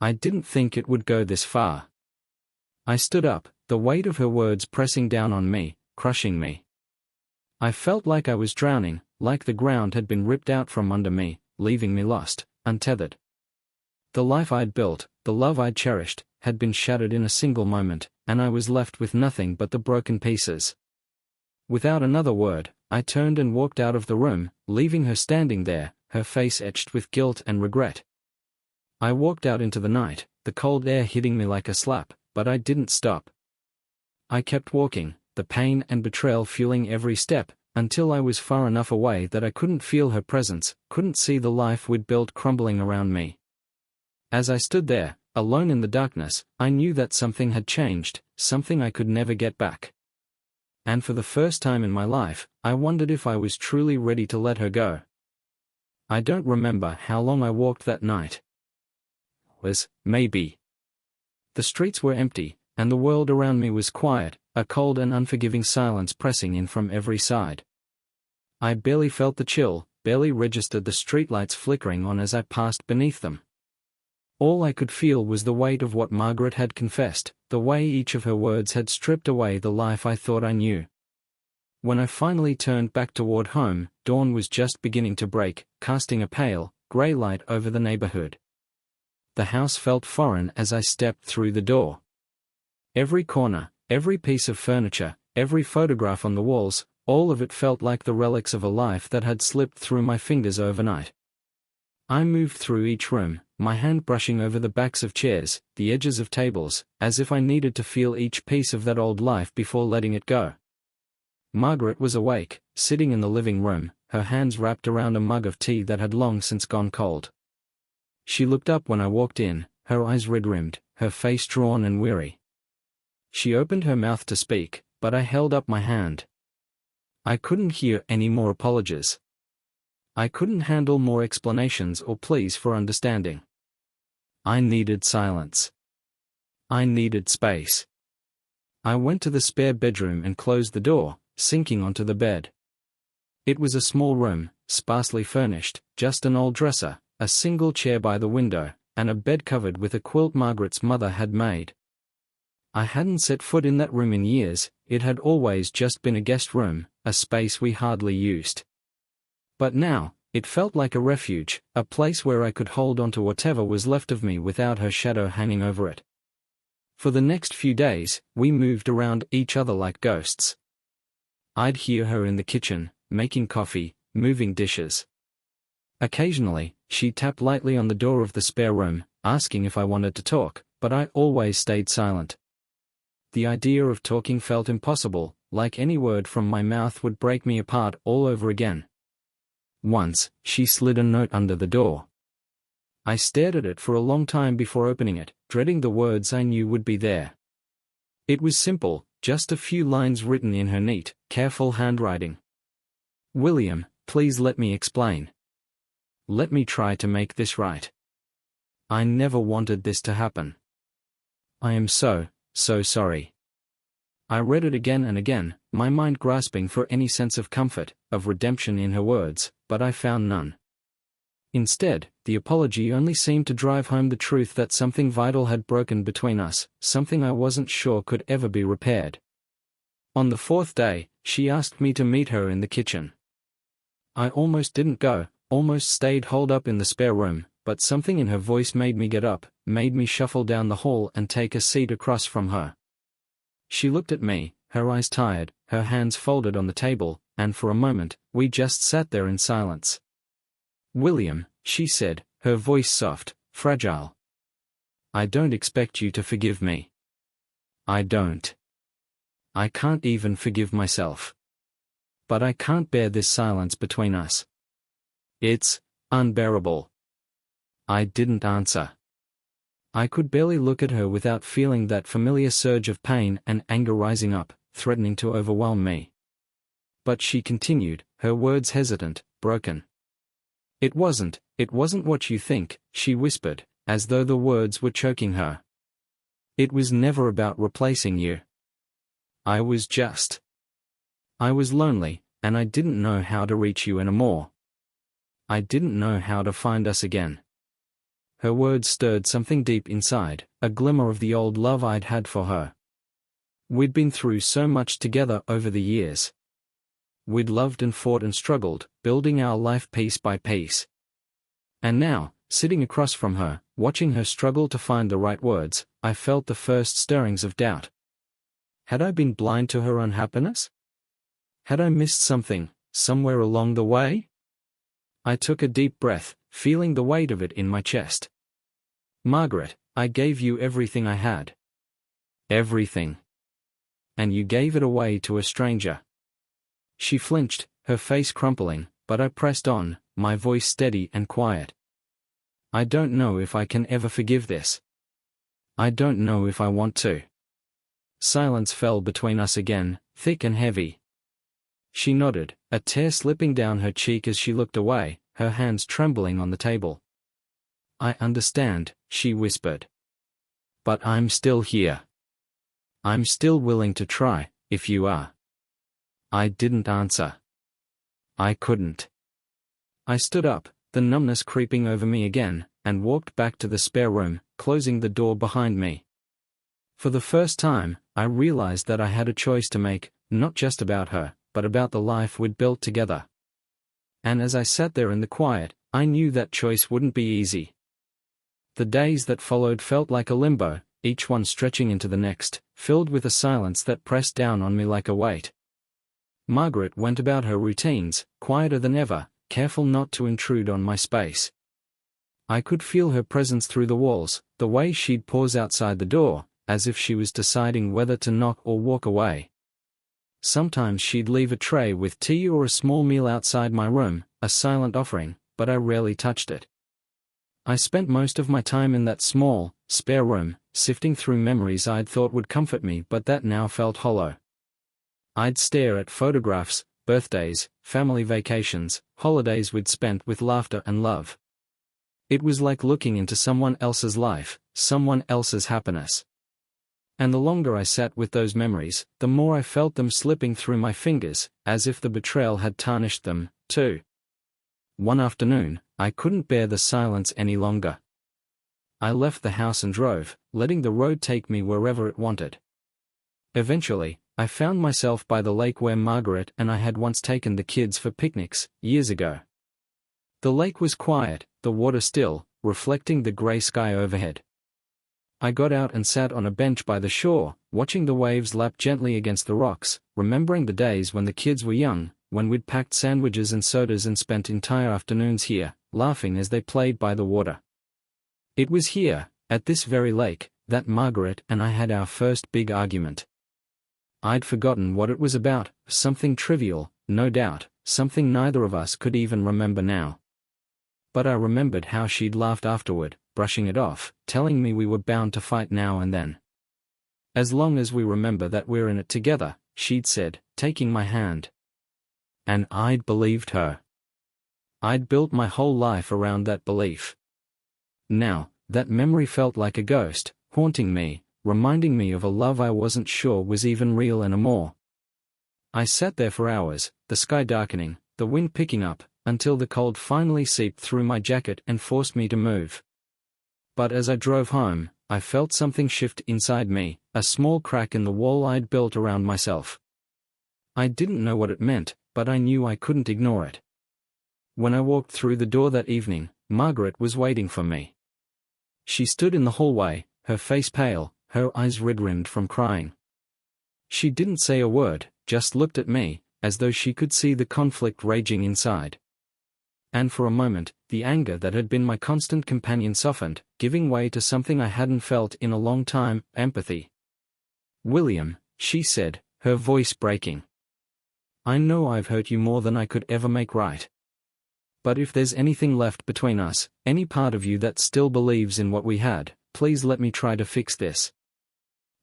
"I didn't think it would go this far." I stood up, the weight of her words pressing down on me, crushing me. I felt like I was drowning, like the ground had been ripped out from under me, leaving me lost, untethered. The life I'd built, the love I'd cherished, had been shattered in a single moment, and I was left with nothing but the broken pieces. Without another word, I turned and walked out of the room, leaving her standing there, her face etched with guilt and regret. I walked out into the night, the cold air hitting me like a slap, but I didn't stop. I kept walking, the pain and betrayal fueling every step, until I was far enough away that I couldn't feel her presence, couldn't see the life we'd built crumbling around me. As I stood there, alone in the darkness, I knew that something had changed, something I could never get back. And for the first time in my life, I wondered if I was truly ready to let her go. I don't remember how long I walked that night. Maybe. The streets were empty, and the world around me was quiet, a cold and unforgiving silence pressing in from every side. I barely felt the chill, barely registered the streetlights flickering on as I passed beneath them. All I could feel was the weight of what Margaret had confessed, the way each of her words had stripped away the life I thought I knew. When I finally turned back toward home, dawn was just beginning to break, casting a pale, gray light over the neighborhood. The house felt foreign as I stepped through the door. Every corner, every piece of furniture, every photograph on the walls, all of it felt like the relics of a life that had slipped through my fingers overnight. I moved through each room, my hand brushing over the backs of chairs, the edges of tables, as if I needed to feel each piece of that old life before letting it go. Margaret was awake, sitting in the living room, her hands wrapped around a mug of tea that had long since gone cold. She looked up when I walked in, her eyes red-rimmed, her face drawn and weary. She opened her mouth to speak, but I held up my hand. I couldn't hear any more apologies. I couldn't handle more explanations or pleas for understanding. I needed silence. I needed space. I went to the spare bedroom and closed the door, sinking onto the bed. It was a small room, sparsely furnished, just an old dresser, a single chair by the window, and a bed covered with a quilt Margaret's mother had made. I hadn't set foot in that room in years, it had always just been a guest room, a space we hardly used. But now, it felt like a refuge, a place where I could hold on to whatever was left of me without her shadow hanging over it. For the next few days, we moved around each other like ghosts. I'd hear her in the kitchen, making coffee, moving dishes. Occasionally, she'd tap lightly on the door of the spare room, asking if I wanted to talk, but I always stayed silent. The idea of talking felt impossible, like any word from my mouth would break me apart all over again. Once, she slid a note under the door. I stared at it for a long time before opening it, dreading the words I knew would be there. It was simple, just a few lines written in her neat, careful handwriting. "William, please let me explain. Let me try to make this right. I never wanted this to happen. I am so sorry." I read it again and again, my mind grasping for any sense of comfort, of redemption in her words, but I found none. Instead, the apology only seemed to drive home the truth that something vital had broken between us, something I wasn't sure could ever be repaired. On the fourth day, she asked me to meet her in the kitchen. I almost didn't go, almost stayed holed up in the spare room, but something in her voice made me get up, made me shuffle down the hall and take a seat across from her. She looked at me, her eyes tired, her hands folded on the table, and for a moment, we just sat there in silence. "William," she said, her voice soft, fragile. "I don't expect you to forgive me. I don't. I can't even forgive myself. But I can't bear this silence between us. It's unbearable." I didn't answer. I could barely look at her without feeling that familiar surge of pain and anger rising up, threatening to overwhelm me. But she continued, her words hesitant, broken. It wasn't what you think," she whispered, as though the words were choking her. "It was never about replacing you. I was lonely, and I didn't know how to reach you anymore. I didn't know how to find us again." Her words stirred something deep inside, a glimmer of the old love I'd had for her. We'd been through so much together over the years. We'd loved and fought and struggled, building our life piece by piece. And now, sitting across from her, watching her struggle to find the right words, I felt the first stirrings of doubt. Had I been blind to her unhappiness? Had I missed something, somewhere along the way? I took a deep breath, feeling the weight of it in my chest. "Margaret, I gave you everything I had. Everything. And you gave it away to a stranger." She flinched, her face crumpling, but I pressed on, my voice steady and quiet. "I don't know if I can ever forgive this. I don't know if I want to." Silence fell between us again, thick and heavy. She nodded, a tear slipping down her cheek as she looked away, her hands trembling on the table. "I understand," she whispered. "But I'm still here. I'm still willing to try, if you are." I didn't answer. I couldn't. I stood up, the numbness creeping over me again, and walked back to the spare room, closing the door behind me. For the first time, I realized that I had a choice to make, not just about her, but about the life we'd built together. And as I sat there in the quiet, I knew that choice wouldn't be easy. The days that followed felt like a limbo, each one stretching into the next, filled with a silence that pressed down on me like a weight. Margaret went about her routines, quieter than ever, careful not to intrude on my space. I could feel her presence through the walls, the way she'd pause outside the door, as if she was deciding whether to knock or walk away. Sometimes she'd leave a tray with tea or a small meal outside my room, a silent offering, but I rarely touched it. I spent most of my time in that small, spare room, sifting through memories I'd thought would comfort me but that now felt hollow. I'd stare at photographs, birthdays, family vacations, holidays we'd spent with laughter and love. It was like looking into someone else's life, someone else's happiness. And the longer I sat with those memories, the more I felt them slipping through my fingers, as if the betrayal had tarnished them, too. One afternoon, I couldn't bear the silence any longer. I left the house and drove, letting the road take me wherever it wanted. Eventually, I found myself by the lake where Margaret and I had once taken the kids for picnics, years ago. The lake was quiet, the water still, reflecting the grey sky overhead. I got out and sat on a bench by the shore, watching the waves lap gently against the rocks, remembering the days when the kids were young, when we'd packed sandwiches and sodas and spent entire afternoons here, laughing as they played by the water. It was here, at this very lake, that Margaret and I had our first big argument. I'd forgotten what it was about, something trivial, no doubt, something neither of us could even remember now. But I remembered how she'd laughed afterward, brushing it off, telling me we were bound to fight now and then. As long as we remember that we're in it together, she'd said, taking my hand. And I'd believed her. I'd built my whole life around that belief. Now, that memory felt like a ghost, haunting me, reminding me of a love I wasn't sure was even real anymore. I sat there for hours, the sky darkening, the wind picking up, until the cold finally seeped through my jacket and forced me to move. But as I drove home, I felt something shift inside me, a small crack in the wall I'd built around myself. I didn't know what it meant, but I knew I couldn't ignore it. When I walked through the door that evening, Margaret was waiting for me. She stood in the hallway, her face pale, her eyes red-rimmed from crying. She didn't say a word, just looked at me, as though she could see the conflict raging inside. And for a moment, the anger that had been my constant companion softened, giving way to something I hadn't felt in a long time, empathy. "William," she said, her voice breaking. "I know I've hurt you more than I could ever make right. But if there's anything left between us, any part of you that still believes in what we had, please let me try to fix this."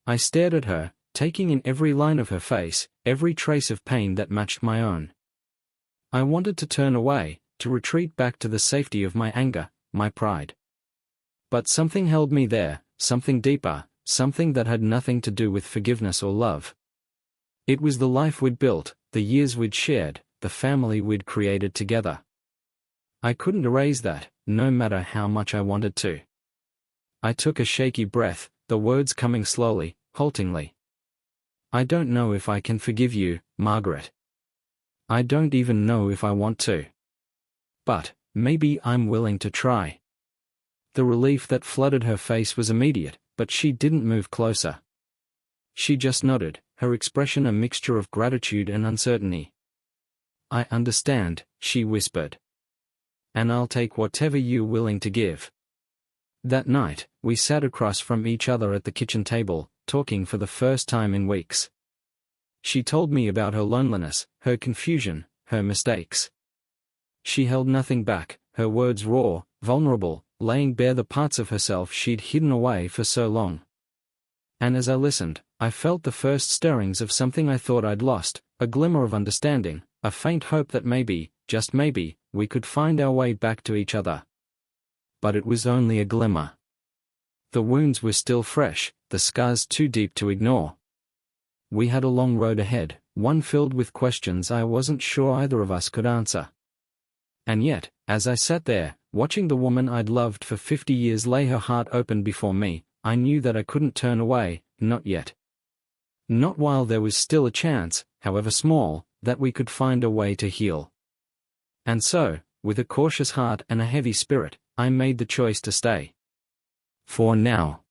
I stared at her, taking in every line of her face, every trace of pain that matched my own. I wanted to turn away, to retreat back to the safety of my anger, my pride. But something held me there, something deeper, something that had nothing to do with forgiveness or love. It was the life we'd built, the years we'd shared, the family we'd created together. I couldn't erase that, no matter how much I wanted to. I took a shaky breath, the words coming slowly, haltingly. "I don't know if I can forgive you, Margaret. I don't even know if I want to. But, maybe I'm willing to try." The relief that flooded her face was immediate, but she didn't move closer. She just nodded, her expression a mixture of gratitude and uncertainty. "I understand," she whispered. "And I'll take whatever you're willing to give." That night, we sat across from each other at the kitchen table, talking for the first time in weeks. She told me about her loneliness, her confusion, her mistakes. She held nothing back, her words raw, vulnerable, laying bare the parts of herself she'd hidden away for so long. And as I listened, I felt the first stirrings of something I thought I'd lost, a glimmer of understanding, a faint hope that maybe, just maybe, we could find our way back to each other. But it was only a glimmer. The wounds were still fresh, the scars too deep to ignore. We had a long road ahead, one filled with questions I wasn't sure either of us could answer. And yet, as I sat there, watching the woman I'd loved for 50 years lay her heart open before me, I knew that I couldn't turn away, not yet. Not while there was still a chance, however small, that we could find a way to heal. And so, with a cautious heart and a heavy spirit, I made the choice to stay. For now.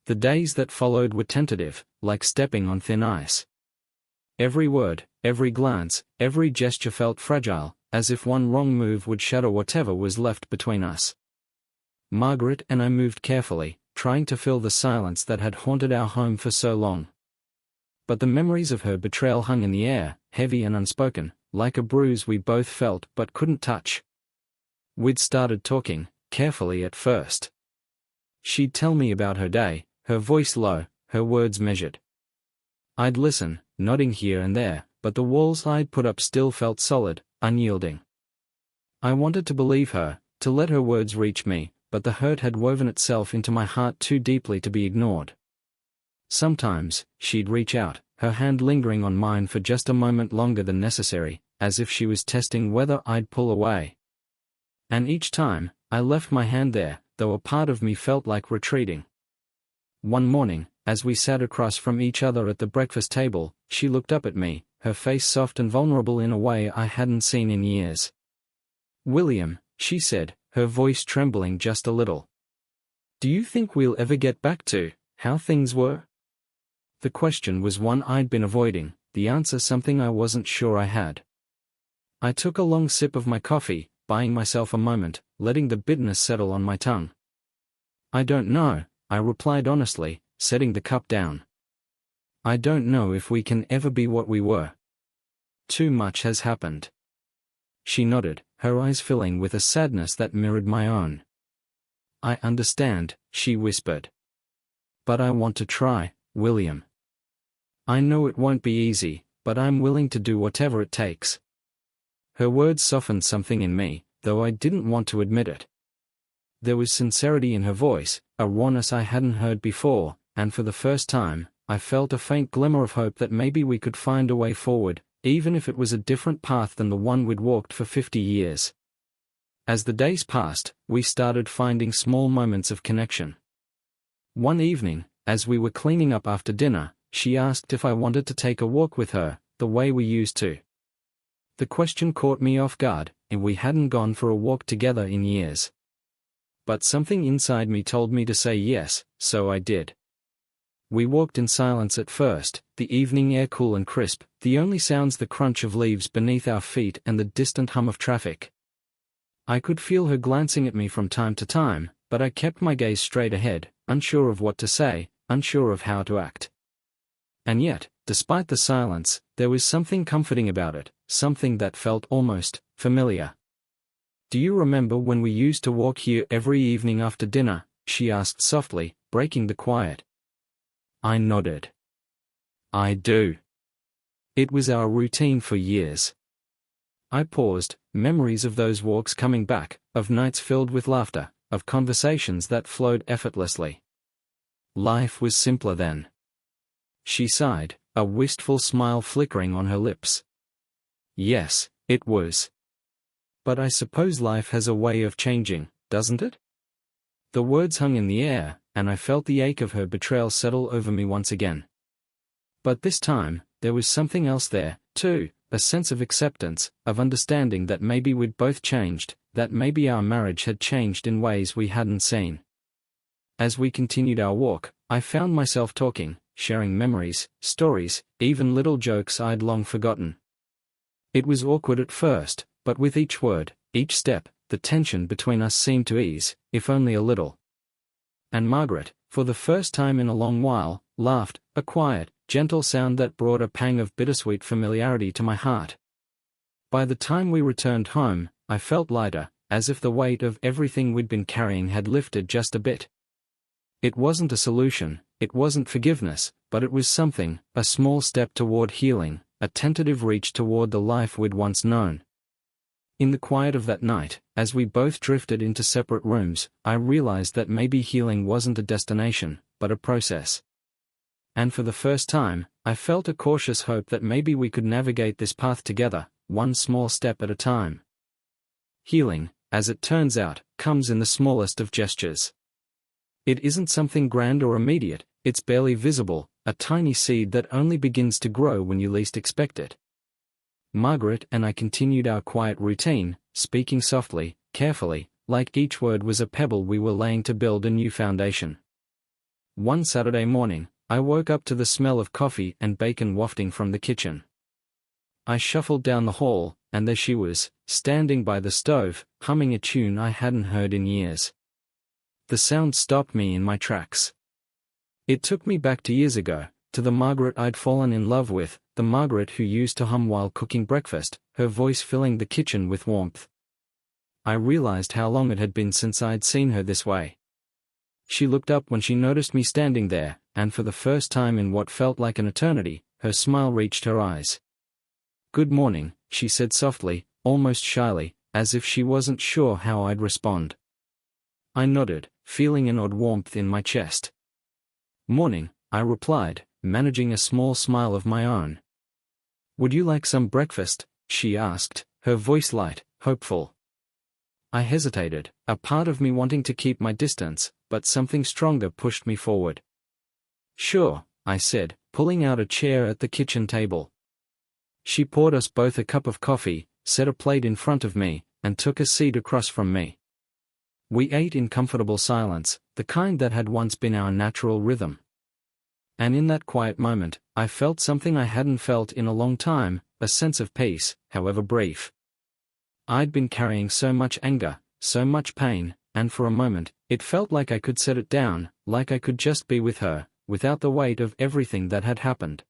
The days that followed were tentative, like stepping on thin ice. Every word, every glance, every gesture felt fragile, as if one wrong move would shatter whatever was left between us. Margaret and I moved carefully, trying to fill the silence that had haunted our home for so long. But the memories of her betrayal hung in the air, heavy and unspoken, like a bruise we both felt but couldn't touch. We'd started talking, carefully at first. She'd tell me about her day, her voice low, her words measured. I'd listen, nodding here and there, but the walls I'd put up still felt solid, unyielding. I wanted to believe her, to let her words reach me, but the hurt had woven itself into my heart too deeply to be ignored. Sometimes, she'd reach out, her hand lingering on mine for just a moment longer than necessary, as if she was testing whether I'd pull away. And each time, I left my hand there, though a part of me felt like retreating. One morning, as we sat across from each other at the breakfast table, she looked up at me, her face soft and vulnerable in a way I hadn't seen in years. "William," she said, her voice trembling just a little. "Do you think we'll ever get back to how things were?" The question was one I'd been avoiding, the answer something I wasn't sure I had. I took a long sip of my coffee, buying myself a moment, letting the bitterness settle on my tongue. "I don't know," I replied honestly, setting the cup down. "I don't know if we can ever be what we were. Too much has happened." She nodded, her eyes filling with a sadness that mirrored my own. "I understand," she whispered. "But I want to try, William. I know it won't be easy, but I'm willing to do whatever it takes." Her words softened something in me, though I didn't want to admit it. There was sincerity in her voice, a rawness I hadn't heard before, and for the first time, I felt a faint glimmer of hope that maybe we could find a way forward, even if it was a different path than the one we'd walked for 50 years. As the days passed, we started finding small moments of connection. One evening, as we were cleaning up after dinner, she asked if I wanted to take a walk with her, the way we used to. The question caught me off guard, and we hadn't gone for a walk together in years. But something inside me told me to say yes, so I did. We walked in silence at first, the evening air cool and crisp, the only sounds the crunch of leaves beneath our feet and the distant hum of traffic. I could feel her glancing at me from time to time, but I kept my gaze straight ahead, unsure of what to say, unsure of how to act. And yet, despite the silence, there was something comforting about it, something that felt almost familiar. "Do you remember when we used to walk here every evening after dinner?" she asked softly, breaking the quiet. I nodded. "I do. It was our routine for years." I paused, memories of those walks coming back, of nights filled with laughter, of conversations that flowed effortlessly. Life was simpler then. She sighed, a wistful smile flickering on her lips. "Yes, it was. But I suppose life has a way of changing, doesn't it?" The words hung in the air, and I felt the ache of her betrayal settle over me once again. But this time, there was something else there, too, a sense of acceptance, of understanding that maybe we'd both changed, that maybe our marriage had changed in ways we hadn't seen. As we continued our walk, I found myself talking, sharing memories, stories, even little jokes I'd long forgotten. It was awkward at first, but with each word, each step, the tension between us seemed to ease, if only a little. And Margaret, for the first time in a long while, laughed, a quiet, gentle sound that brought a pang of bittersweet familiarity to my heart. By the time we returned home, I felt lighter, as if the weight of everything we'd been carrying had lifted just a bit. It wasn't a solution, it wasn't forgiveness, but it was something, a small step toward healing, a tentative reach toward the life we'd once known. In the quiet of that night, as we both drifted into separate rooms, I realized that maybe healing wasn't a destination, but a process. And for the first time, I felt a cautious hope that maybe we could navigate this path together, one small step at a time. Healing, as it turns out, comes in the smallest of gestures. It isn't something grand or immediate, it's barely visible, a tiny seed that only begins to grow when you least expect it. Margaret and I continued our quiet routine, speaking softly, carefully, like each word was a pebble we were laying to build a new foundation. One Saturday morning, I woke up to the smell of coffee and bacon wafting from the kitchen. I shuffled down the hall, and there she was, standing by the stove, humming a tune I hadn't heard in years. The sound stopped me in my tracks. It took me back to years ago, to the Margaret I'd fallen in love with, the Margaret who used to hum while cooking breakfast, her voice filling the kitchen with warmth. I realized how long it had been since I'd seen her this way. She looked up when she noticed me standing there, and for the first time in what felt like an eternity, her smile reached her eyes. "Good morning," she said softly, almost shyly, as if she wasn't sure how I'd respond. I nodded, feeling an odd warmth in my chest. "Morning," I replied, managing a small smile of my own. "Would you like some breakfast?" she asked, her voice light, hopeful. I hesitated, a part of me wanting to keep my distance, but something stronger pushed me forward. "Sure," I said, pulling out a chair at the kitchen table. She poured us both a cup of coffee, set a plate in front of me, and took a seat across from me. We ate in comfortable silence, the kind that had once been our natural rhythm. And in that quiet moment, I felt something I hadn't felt in a long time, a sense of peace, however brief. I'd been carrying so much anger, so much pain, and for a moment, it felt like I could set it down, like I could just be with her, without the weight of everything that had happened.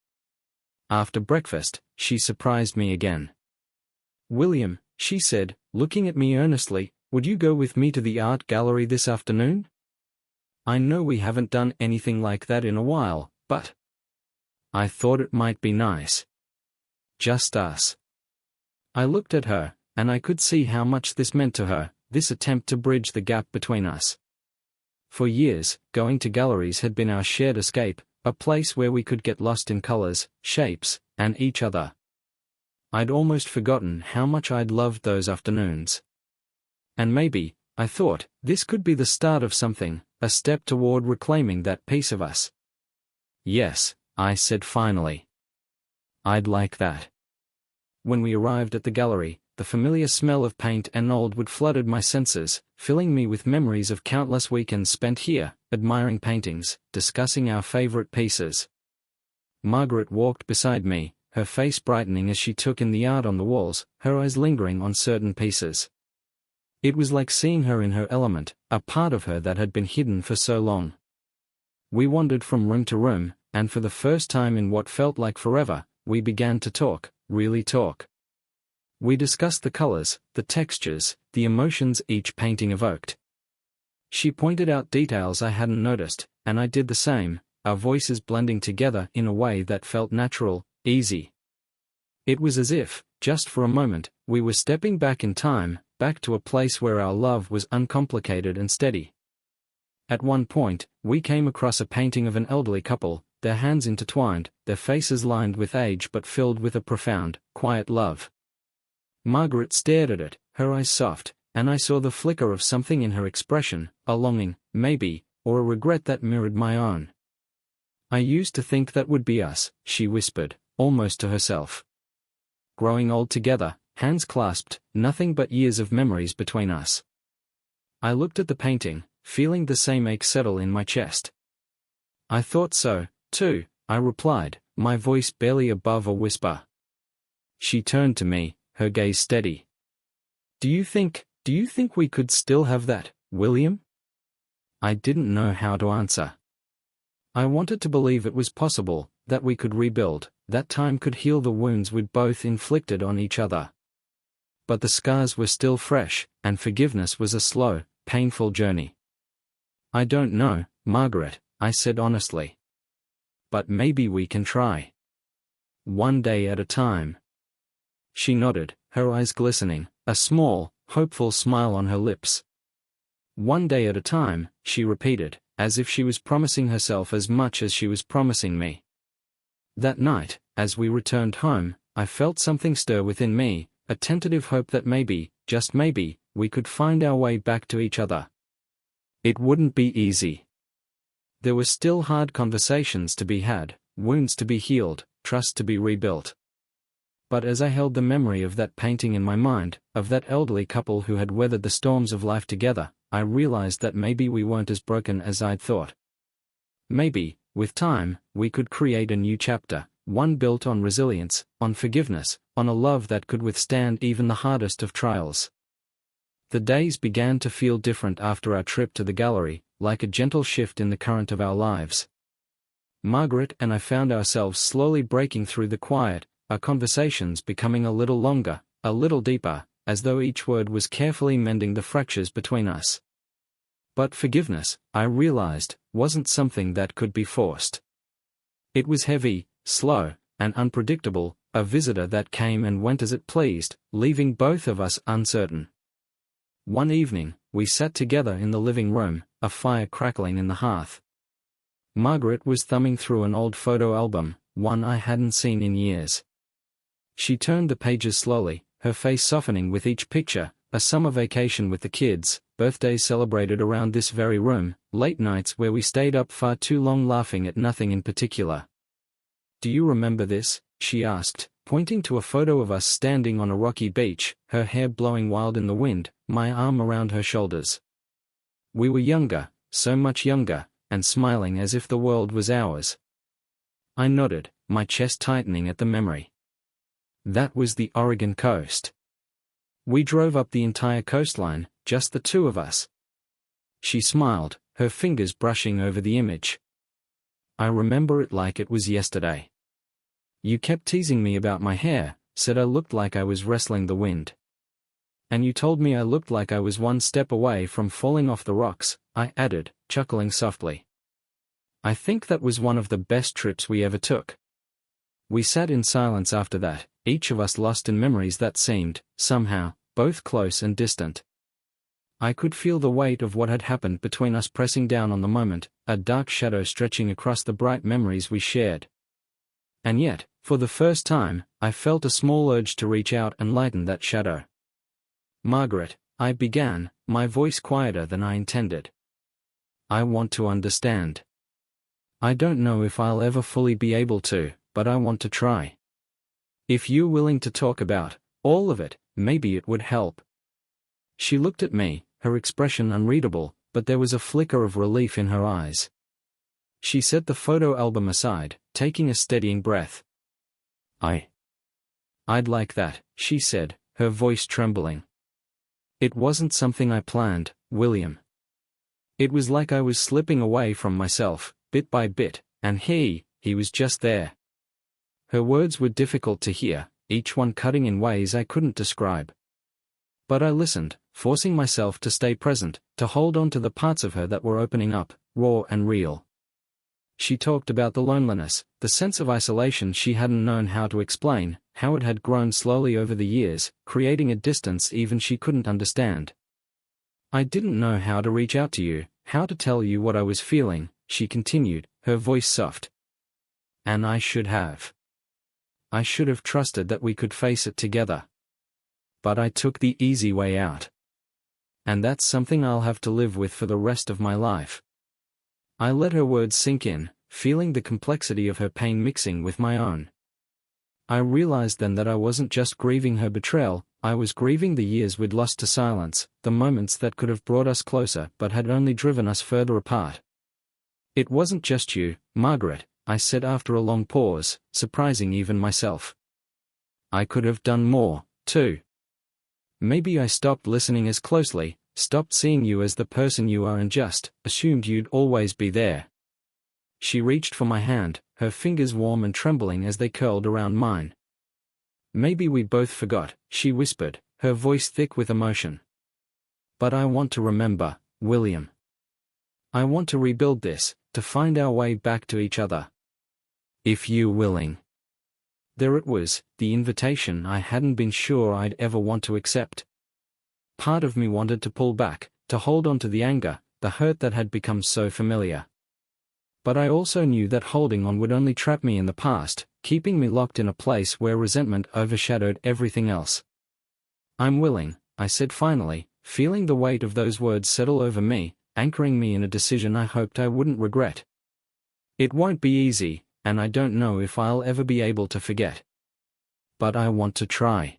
After breakfast, she surprised me again. "William," she said, looking at me earnestly, "would you go with me to the art gallery this afternoon? I know we haven't done anything like that in a while, but I thought it might be nice. Just us." I looked at her, and I could see how much this meant to her, this attempt to bridge the gap between us. For years, going to galleries had been our shared escape, a place where we could get lost in colors, shapes, and each other. I'd almost forgotten how much I'd loved those afternoons. And maybe, I thought, this could be the start of something, a step toward reclaiming that piece of us. "Yes," I said finally. "I'd like that." When we arrived at the gallery, the familiar smell of paint and old wood flooded my senses, filling me with memories of countless weekends spent here, admiring paintings, discussing our favorite pieces. Margaret walked beside me, her face brightening as she took in the art on the walls, her eyes lingering on certain pieces. It was like seeing her in her element, a part of her that had been hidden for so long. We wandered from room to room, and for the first time in what felt like forever, we began to talk, really talk. We discussed the colors, the textures, the emotions each painting evoked. She pointed out details I hadn't noticed, and I did the same, our voices blending together in a way that felt natural, easy. It was as if, just for a moment, we were stepping back in time, back to a place where our love was uncomplicated and steady. At one point, we came across a painting of an elderly couple, their hands intertwined, their faces lined with age but filled with a profound, quiet love. Margaret stared at it, her eyes soft, and I saw the flicker of something in her expression, a longing, maybe, or a regret that mirrored my own. "I used to think that would be us," she whispered, almost to herself. "Growing old together, hands clasped, nothing but years of memories between us." I looked at the painting, feeling the same ache settle in my chest. "I thought so, too," I replied, my voice barely above a whisper. She turned to me, her gaze steady. Do you think we could still have that, William?" I didn't know how to answer. I wanted to believe it was possible, that we could rebuild, that time could heal the wounds we'd both inflicted on each other. But the scars were still fresh, and forgiveness was a slow, painful journey. "I don't know, Margaret," I said honestly. "But maybe we can try. One day at a time." She nodded, her eyes glistening, a small, hopeful smile on her lips. "One day at a time," she repeated, as if she was promising herself as much as she was promising me. That night, as we returned home, I felt something stir within me, a tentative hope that maybe, just maybe, we could find our way back to each other. It wouldn't be easy. There were still hard conversations to be had, wounds to be healed, trust to be rebuilt. but as I held the memory of that painting in my mind, of that elderly couple who had weathered the storms of life together, I realized that maybe we weren't as broken as I'd thought. Maybe, with time, we could create a new chapter, one built on resilience, on forgiveness, on a love that could withstand even the hardest of trials. The days began to feel different after our trip to the gallery, like a gentle shift in the current of our lives. Margaret and I found ourselves slowly breaking through the quiet, our conversations becoming a little longer, a little deeper, as though each word was carefully mending the fractures between us. But forgiveness, I realized, wasn't something that could be forced. It was heavy, slow, and unpredictable, a visitor that came and went as it pleased, leaving both of us uncertain. One evening, we sat together in the living room, a fire crackling in the hearth. Margaret was thumbing through an old photo album, one I hadn't seen in years. She turned the pages slowly, her face softening with each picture, a summer vacation with the kids, birthdays celebrated around this very room, late nights where we stayed up far too long laughing at nothing in particular. "Do you remember this?" she asked, pointing to a photo of us standing on a rocky beach, her hair blowing wild in the wind, my arm around her shoulders. We were younger, so much younger, and smiling as if the world was ours. I nodded, my chest tightening at the memory. That was the Oregon coast. We drove up the entire coastline, just the two of us. She smiled, her fingers brushing over the image. I remember it like it was yesterday. You kept teasing me about my hair, said I looked like I was wrestling the wind. And you told me I looked like I was one step away from falling off the rocks, I added, chuckling softly. I think that was one of the best trips we ever took. We sat in silence after that, each of us lost in memories that seemed, somehow, both close and distant. I could feel the weight of what had happened between us pressing down on the moment, a dark shadow stretching across the bright memories we shared. And yet, for the first time, I felt a small urge to reach out and lighten that shadow. "Margaret," I began, my voice quieter than I intended. "I want to understand. I don't know if I'll ever fully be able to, but I want to try. If you're willing to talk about all of it, maybe it would help." She looked at me, her expression unreadable, but there was a flicker of relief in her eyes. She set the photo album aside, taking a steadying breath. I'd like that," she said, her voice trembling. "It wasn't something I planned, William. It was like I was slipping away from myself, bit by bit, and he was just there." Her words were difficult to hear, each one cutting in ways I couldn't describe. But I listened, forcing myself to stay present, to hold on to the parts of her that were opening up, raw and real. She talked about the loneliness, the sense of isolation she hadn't known how to explain, how it had grown slowly over the years, creating a distance even she couldn't understand. "I didn't know how to reach out to you, how to tell you what I was feeling," she continued, her voice soft. "And I should have. I should have trusted that we could face it together. But I took the easy way out. And that's something I'll have to live with for the rest of my life." I let her words sink in, feeling the complexity of her pain mixing with my own. I realized then that I wasn't just grieving her betrayal, I was grieving the years we'd lost to silence, the moments that could have brought us closer but had only driven us further apart. "It wasn't just you, Margaret," I said after a long pause, surprising even myself. "I could have done more, too. Maybe I stopped listening as closely, stopped seeing you as the person you are and just assumed you'd always be there." She reached for my hand, her fingers warm and trembling as they curled around mine. "Maybe we both forgot," she whispered, her voice thick with emotion. "But I want to remember, William. I want to rebuild this, to find our way back to each other. If you're willing." There it was, the invitation I hadn't been sure I'd ever want to accept. Part of me wanted to pull back, to hold on to the anger, the hurt that had become so familiar. But I also knew that holding on would only trap me in the past, keeping me locked in a place where resentment overshadowed everything else. "I'm willing," I said finally, feeling the weight of those words settle over me, anchoring me in a decision I hoped I wouldn't regret. "It won't be easy, and I don't know if I'll ever be able to forget. but I want to try."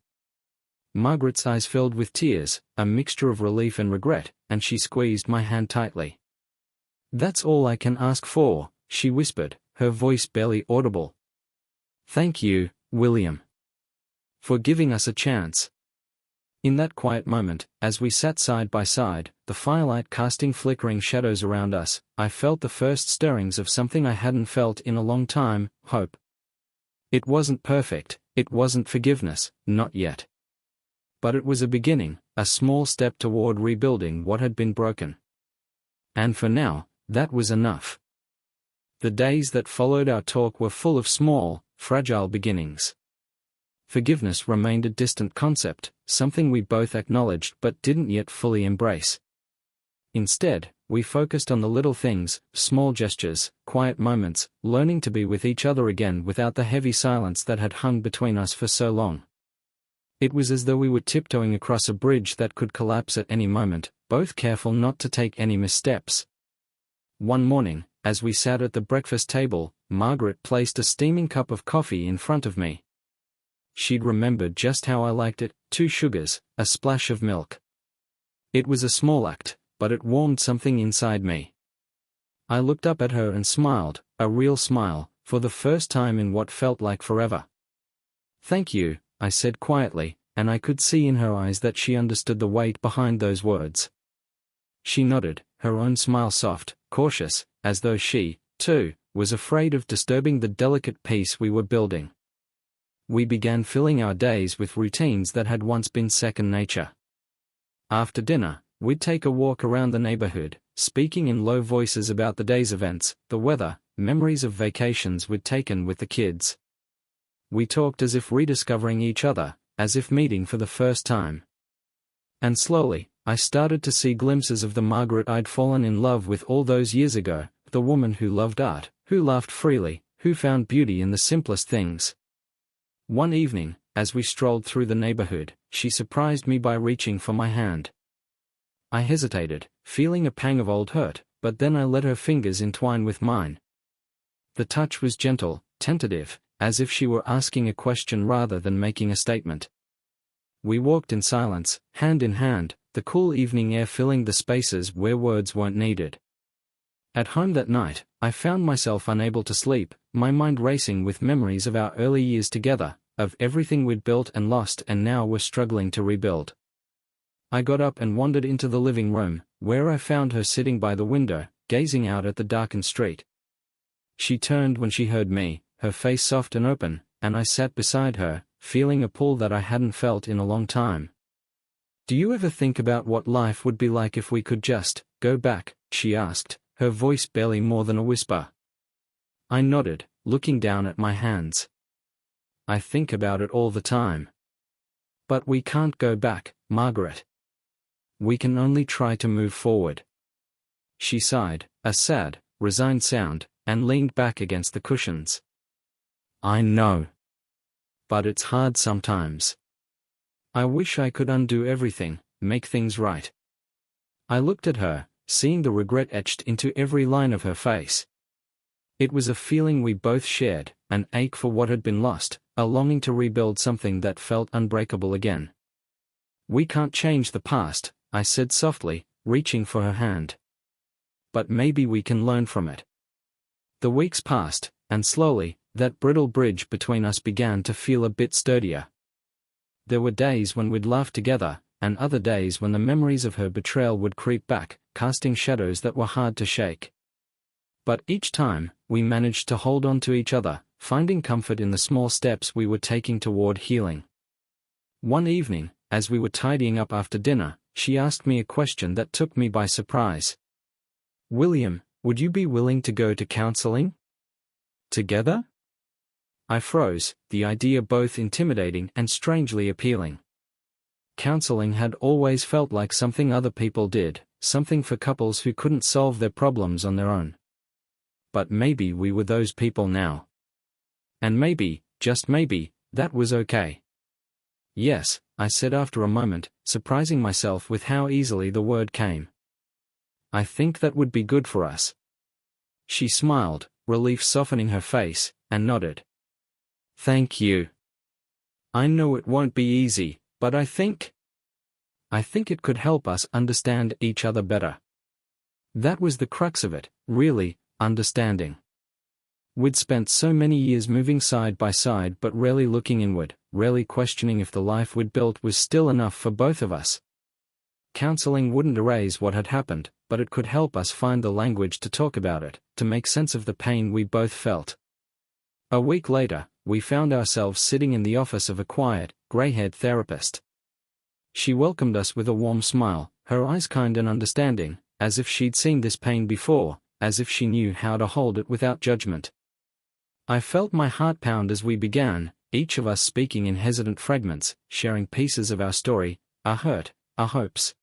Margaret's eyes filled with tears, a mixture of relief and regret, and she squeezed my hand tightly. "That's all I can ask for," she whispered, her voice barely audible. "Thank you, William, for giving us a chance." In that quiet moment, as we sat side by side, the firelight casting flickering shadows around us, I felt the first stirrings of something I hadn't felt in a long time: hope. It wasn't perfect, it wasn't forgiveness, not yet. But it was a beginning, a small step toward rebuilding what had been broken. And for now, that was enough. The days that followed our talk were full of small, fragile beginnings. Forgiveness remained a distant concept, something we both acknowledged but didn't yet fully embrace. Instead, we focused on the little things, small gestures, quiet moments, learning to be with each other again without the heavy silence that had hung between us for so long. It was as though we were tiptoeing across a bridge that could collapse at any moment, both careful not to take any missteps. One morning, as we sat at the breakfast table, Margaret placed a steaming cup of coffee in front of me. She'd remembered just how I liked it: 2 sugars, a splash of milk. It was a small act, but it warmed something inside me. I looked up at her and smiled, a real smile, for the first time in what felt like forever. "Thank you," I said quietly, and I could see in her eyes that she understood the weight behind those words. She nodded, her own smile soft, cautious, as though she, too, was afraid of disturbing the delicate peace we were building. We began filling our days with routines that had once been second nature. After dinner, we'd take a walk around the neighborhood, speaking in low voices about the day's events, the weather, memories of vacations we'd taken with the kids. We talked as if rediscovering each other, as if meeting for the first time. And slowly, I started to see glimpses of the Margaret I'd fallen in love with all those years ago, the woman who loved art, who laughed freely, who found beauty in the simplest things. One evening, as we strolled through the neighborhood, she surprised me by reaching for my hand. I hesitated, feeling a pang of old hurt, but then I let her fingers entwine with mine. The touch was gentle, tentative, as if she were asking a question rather than making a statement. We walked in silence, hand in hand, the cool evening air filling the spaces where words weren't needed. At home that night, I found myself unable to sleep, my mind racing with memories of our early years together, of everything we'd built and lost and now were struggling to rebuild. I got up and wandered into the living room, where I found her sitting by the window, gazing out at the darkened street. She turned when she heard me, her face soft and open, and I sat beside her, feeling a pull that I hadn't felt in a long time. "Do you ever think about what life would be like if we could just go back?" she asked, her voice barely more than a whisper. I nodded, looking down at my hands. "I think about it all the time. But we can't go back, Margaret. We can only try to move forward." She sighed, a sad, resigned sound, and leaned back against the cushions. "I know. But it's hard sometimes. I wish I could undo everything, make things right." I looked at her, seeing the regret etched into every line of her face. It was a feeling we both shared, an ache for what had been lost, a longing to rebuild something that felt unbreakable again. "We can't change the past," I said softly, reaching for her hand. "But maybe we can learn from it." The weeks passed, and slowly, that brittle bridge between us began to feel a bit sturdier. There were days when we'd laugh together, and other days when the memories of her betrayal would creep back, casting shadows that were hard to shake. But each time, we managed to hold on to each other, finding comfort in the small steps we were taking toward healing. One evening, as we were tidying up after dinner, she asked me a question that took me by surprise. "William, would you be willing to go to counseling? Together?" I froze, the idea both intimidating and strangely appealing. Counseling had always felt like something other people did, something for couples who couldn't solve their problems on their own. But maybe we were those people now. And maybe, just maybe, that was okay. "Yes," I said after a moment, surprising myself with how easily the word came. "I think that would be good for us." She smiled, relief softening her face, and nodded. "Thank you. I know it won't be easy, but I think it could help us understand each other better. That was the crux of it, really, understanding. We'd spent so many years moving side by side but rarely looking inward, rarely questioning if the life we'd built was still enough for both of us. Counseling wouldn't erase what had happened, but it could help us find the language to talk about it, to make sense of the pain we both felt. A week later, we found ourselves sitting in the office of a quiet, grey-haired therapist. She welcomed us with a warm smile, her eyes kind and understanding, as if she'd seen this pain before, as if she knew how to hold it without judgment. I felt my heart pound as we began, each of us speaking in hesitant fragments, sharing pieces of our story, our hurt, our hopes.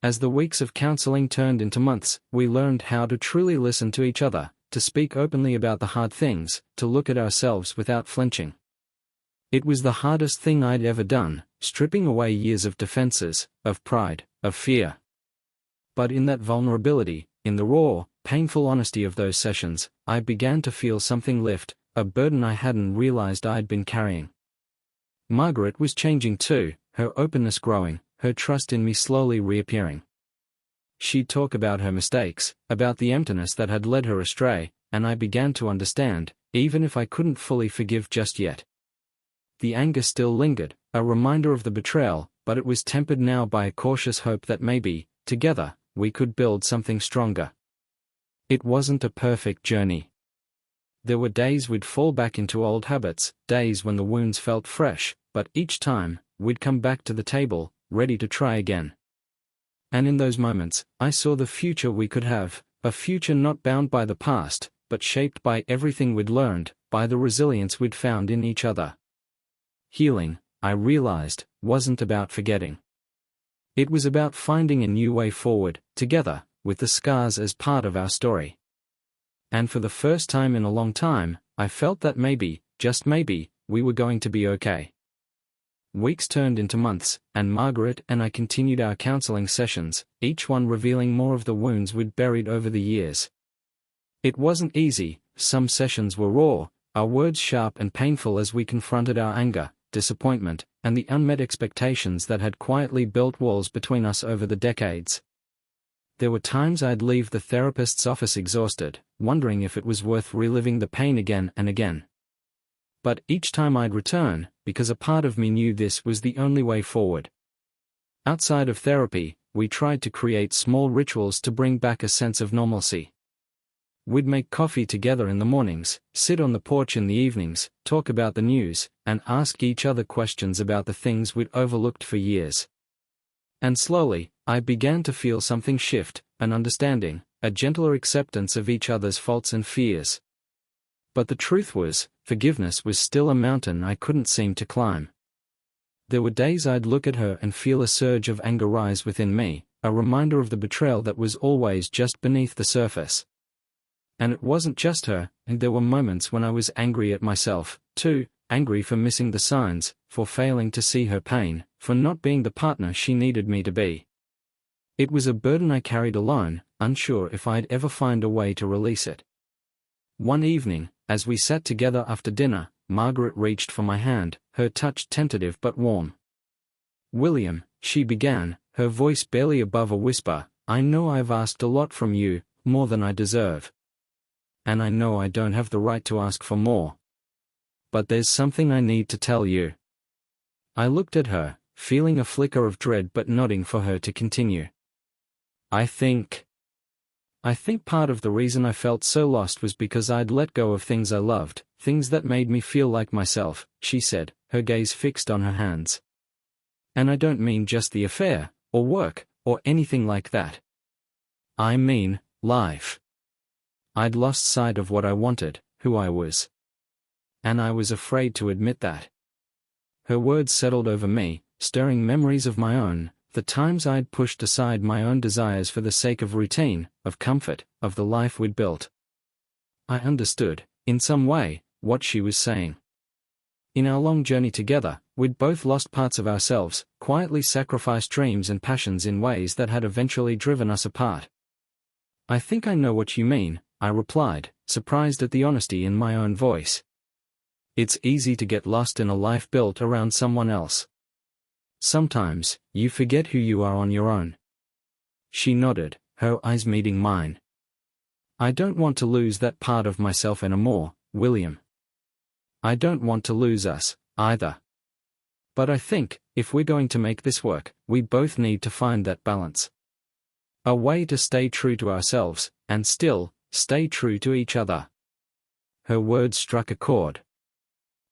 As the weeks of counseling turned into months, we learned how to truly listen to each other, to speak openly about the hard things, to look at ourselves without flinching. It was the hardest thing I'd ever done, stripping away years of defenses, of pride, of fear. But in that vulnerability, in the raw, painful honesty of those sessions, I began to feel something lift, a burden I hadn't realized I'd been carrying. Margaret was changing too, her openness growing, her trust in me slowly reappearing. She'd talk about her mistakes, about the emptiness that had led her astray, and I began to understand, even if I couldn't fully forgive just yet. The anger still lingered, a reminder of the betrayal, but it was tempered now by a cautious hope that maybe, together, we could build something stronger. It wasn't a perfect journey. There were days we'd fall back into old habits, days when the wounds felt fresh, but each time, we'd come back to the table, ready to try again. And in those moments, I saw the future we could have, a future not bound by the past, but shaped by everything we'd learned, by the resilience we'd found in each other. Healing, I realized, wasn't about forgetting. It was about finding a new way forward, together, with the scars as part of our story. And for the first time in a long time, I felt that maybe, just maybe, we were going to be okay. Weeks turned into months, and Margaret and I continued our counseling sessions, each one revealing more of the wounds we'd buried over the years. It wasn't easy, some sessions were raw, our words sharp and painful as we confronted our anger, disappointment, and the unmet expectations that had quietly built walls between us over the decades. There were times I'd leave the therapist's office exhausted, wondering if it was worth reliving the pain again and again. But each time I'd return, because a part of me knew this was the only way forward. Outside of therapy, we tried to create small rituals to bring back a sense of normalcy. We'd make coffee together in the mornings, sit on the porch in the evenings, talk about the news, and ask each other questions about the things we'd overlooked for years. And slowly, I began to feel something shift, an understanding, a gentler acceptance of each other's faults and fears. But the truth was, forgiveness was still a mountain I couldn't seem to climb. There were days I'd look at her and feel a surge of anger rise within me, a reminder of the betrayal that was always just beneath the surface. And it wasn't just her, and there were moments when I was angry at myself, too, angry for missing the signs, for failing to see her pain, for not being the partner she needed me to be. It was a burden I carried alone, unsure if I'd ever find a way to release it. One evening, as we sat together after dinner, Margaret reached for my hand, her touch tentative but warm. "William," she began, her voice barely above a whisper, "I know I've asked a lot from you, more than I deserve. And I know I don't have the right to ask for more. But there's something I need to tell you." I looked at her, feeling a flicker of dread but nodding for her to continue. I think part of the reason I felt so lost was because I'd let go of things I loved, things that made me feel like myself, she said, her gaze fixed on her hands. And I don't mean just the affair, or work, or anything like that. I mean, life. I'd lost sight of what I wanted, who I was. And I was afraid to admit that. Her words settled over me, stirring memories of my own, the times I'd pushed aside my own desires for the sake of routine, of comfort, of the life we'd built. I understood, in some way, what she was saying. In our long journey together, we'd both lost parts of ourselves, quietly sacrificed dreams and passions in ways that had eventually driven us apart. I think I know what you mean, I replied, surprised at the honesty in my own voice. It's easy to get lost in a life built around someone else. Sometimes, you forget who you are on your own. She nodded, her eyes meeting mine. I don't want to lose that part of myself anymore, William. I don't want to lose us, either. But I think, if we're going to make this work, we both need to find that balance. A way to stay true to ourselves, and still, stay true to each other. Her words struck a chord.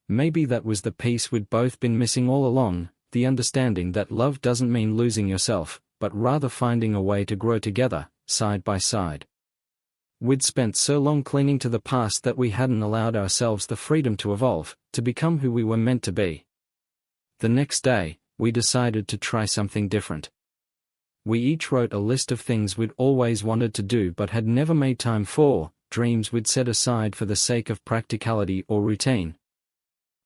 Maybe that was the piece we'd both been missing all along, the understanding that love doesn't mean losing yourself, but rather finding a way to grow together, side by side. We'd spent so long clinging to the past that we hadn't allowed ourselves the freedom to evolve, to become who we were meant to be. The next day, we decided to try something different. We each wrote a list of things we'd always wanted to do but had never made time for, dreams we'd set aside for the sake of practicality or routine.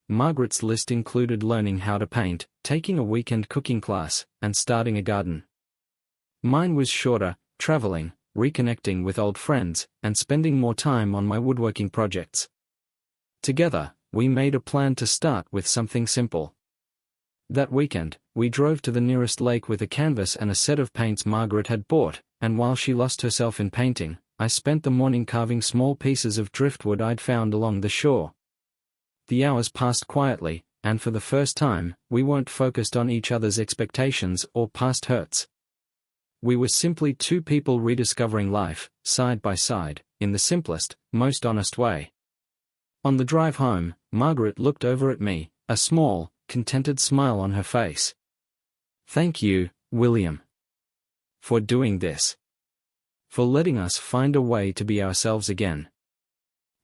Margaret's list included learning how to paint, taking a weekend cooking class, and starting a garden. Mine was shorter, traveling, reconnecting with old friends, and spending more time on my woodworking projects. Together, we made a plan to start with something simple. That weekend, we drove to the nearest lake with a canvas and a set of paints Margaret had bought, and while she lost herself in painting, I spent the morning carving small pieces of driftwood I'd found along the shore. The hours passed quietly, and for the first time, we weren't focused on each other's expectations or past hurts. We were simply two people rediscovering life, side by side, in the simplest, most honest way. On the drive home, Margaret looked over at me, a small, contented smile on her face. "Thank you, William. For doing this. For letting us find a way to be ourselves again."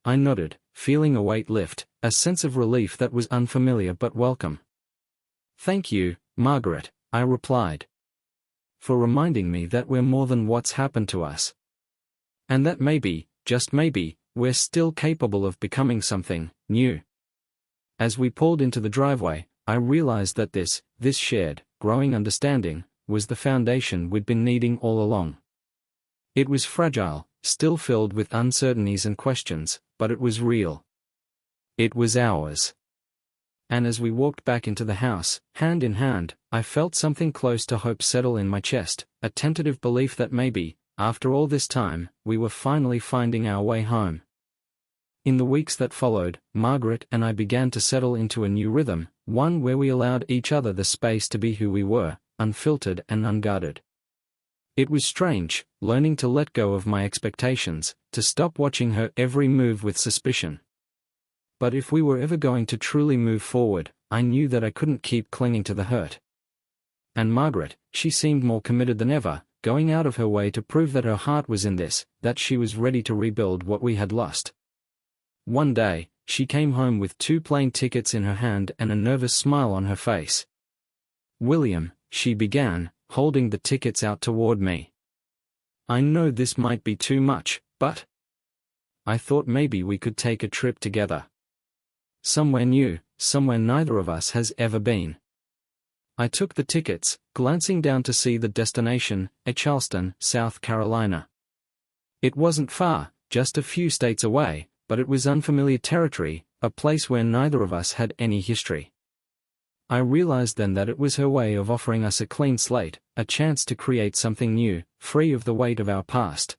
I nodded, feeling a weight lift, a sense of relief that was unfamiliar but welcome. "Thank you, Margaret," I replied. "For reminding me that we're more than what's happened to us. And that maybe, just maybe, we're still capable of becoming something new." As we pulled into the driveway, I realized that this shared, growing understanding, was the foundation we'd been needing all along. It was fragile, still filled with uncertainties and questions, but it was real. It was ours. And as we walked back into the house, hand in hand, I felt something close to hope settle in my chest, a tentative belief that maybe, after all this time, we were finally finding our way home. In the weeks that followed, Margaret and I began to settle into a new rhythm, one where we allowed each other the space to be who we were, unfiltered and unguarded. It was strange, learning to let go of my expectations, to stop watching her every move with suspicion. But if we were ever going to truly move forward, I knew that I couldn't keep clinging to the hurt. And Margaret, she seemed more committed than ever, going out of her way to prove that her heart was in this, that she was ready to rebuild what we had lost. One day, she came home with 2 plane tickets in her hand and a nervous smile on her face. "William," she began, holding the tickets out toward me. "I know this might be too much, but I thought maybe we could take a trip together. Somewhere new, somewhere neither of us has ever been." I took the tickets, glancing down to see the destination, Charleston, South Carolina. It wasn't far, just a few states away, but it was unfamiliar territory, a place where neither of us had any history. I realized then that it was her way of offering us a clean slate, a chance to create something new, free of the weight of our past.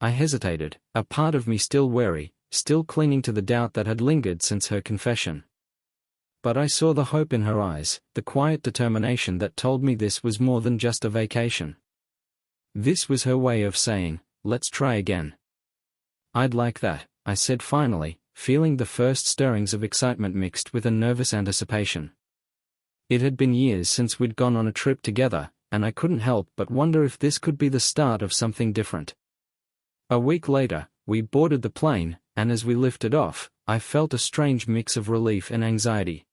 I hesitated, a part of me still wary, still clinging to the doubt that had lingered since her confession. But I saw the hope in her eyes, the quiet determination that told me this was more than just a vacation. This was her way of saying, "Let's try again." "I'd like that," I said finally, feeling the first stirrings of excitement mixed with a nervous anticipation. It had been years since we'd gone on a trip together, and I couldn't help but wonder if this could be the start of something different. A week later, we boarded the plane, and as we lifted off, I felt a strange mix of relief and anxiety.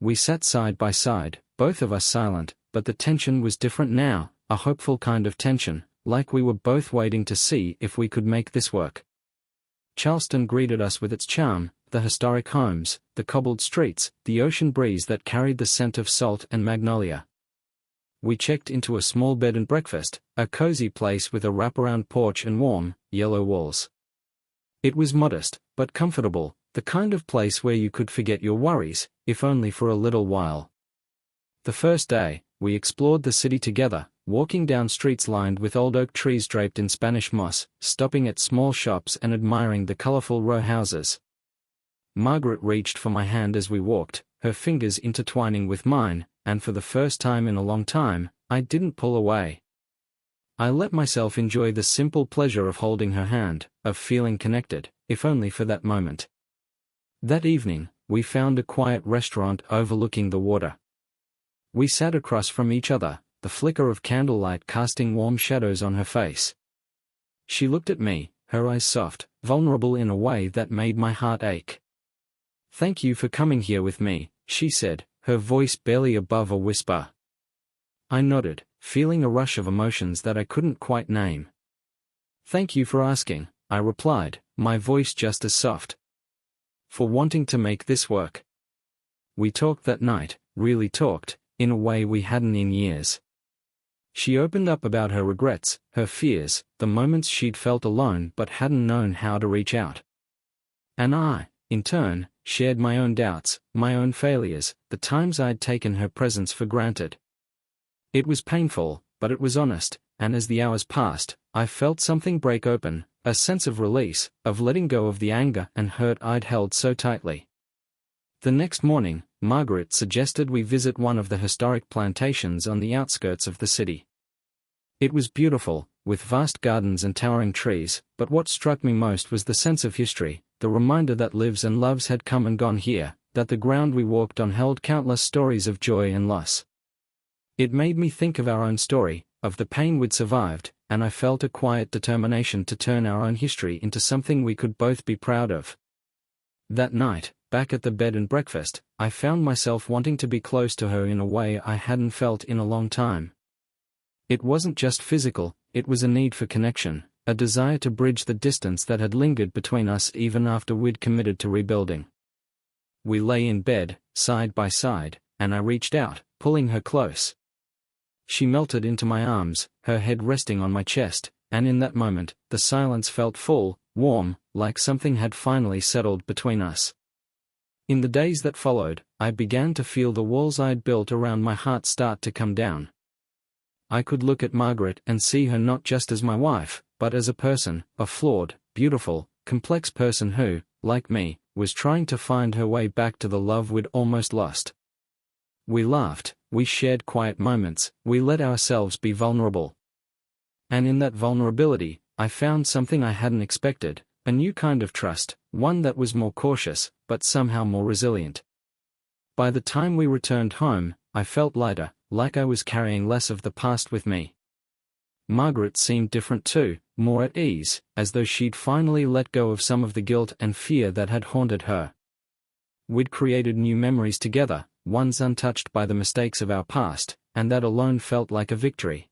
We sat side by side, both of us silent, but the tension was different now, a hopeful kind of tension, like we were both waiting to see if we could make this work. Charleston greeted us with its charm, the historic homes, the cobbled streets, the ocean breeze that carried the scent of salt and magnolia. We checked into a small bed and breakfast, a cozy place with a wraparound porch and warm, yellow walls. It was modest, but comfortable, The kind of place where you could forget your worries, if only for a little while. The first day, we explored the city together, walking down streets lined with old oak trees draped in Spanish moss, stopping at small shops and admiring the colorful row houses. Margaret reached for my hand as we walked, her fingers intertwining with mine, and for the first time in a long time, I didn't pull away. I let myself enjoy the simple pleasure of holding her hand, of feeling connected, if only for that moment. That evening, we found a quiet restaurant overlooking the water. We sat across from each other, the flicker of candlelight casting warm shadows on her face. She looked at me, her eyes soft, vulnerable in a way that made my heart ache. "Thank you for coming here with me," she said, her voice barely above a whisper. I nodded, feeling a rush of emotions that I couldn't quite name. "Thank you for asking," I replied, my voice just as soft. "For wanting to make this work." We talked that night, really talked, in a way we hadn't in years. She opened up about her regrets, her fears, the moments she'd felt alone but hadn't known how to reach out. And I, in turn, shared my own doubts, my own failures, the times I'd taken her presence for granted. It was painful, but it was honest, and as the hours passed, I felt something break open, a sense of release, of letting go of the anger and hurt I'd held so tightly. The next morning, Margaret suggested we visit one of the historic plantations on the outskirts of the city. It was beautiful, with vast gardens and towering trees, but what struck me most was the sense of history, the reminder that lives and loves had come and gone here, that the ground we walked on held countless stories of joy and loss. It made me think of our own story, of the pain we'd survived, and I felt a quiet determination to turn our own history into something we could both be proud of. That night, back at the bed and breakfast, I found myself wanting to be close to her in a way I hadn't felt in a long time. It wasn't just physical, it was a need for connection, a desire to bridge the distance that had lingered between us even after we'd committed to rebuilding. We lay in bed, side by side, and I reached out, pulling her close. She melted into my arms, her head resting on my chest, and in that moment, the silence felt full, warm, like something had finally settled between us. In the days that followed, I began to feel the walls I'd built around my heart start to come down. I could look at Margaret and see her not just as my wife, but as a person, a flawed, beautiful, complex person who, like me, was trying to find her way back to the love we'd almost lost. We laughed, we shared quiet moments, we let ourselves be vulnerable. And in that vulnerability, I found something I hadn't expected, a new kind of trust, one that was more cautious, but somehow more resilient. By the time we returned home, I felt lighter, like I was carrying less of the past with me. Margaret seemed different too, more at ease, as though she'd finally let go of some of the guilt and fear that had haunted her. We'd created new memories together, ones untouched by the mistakes of our past, and that alone felt like a victory.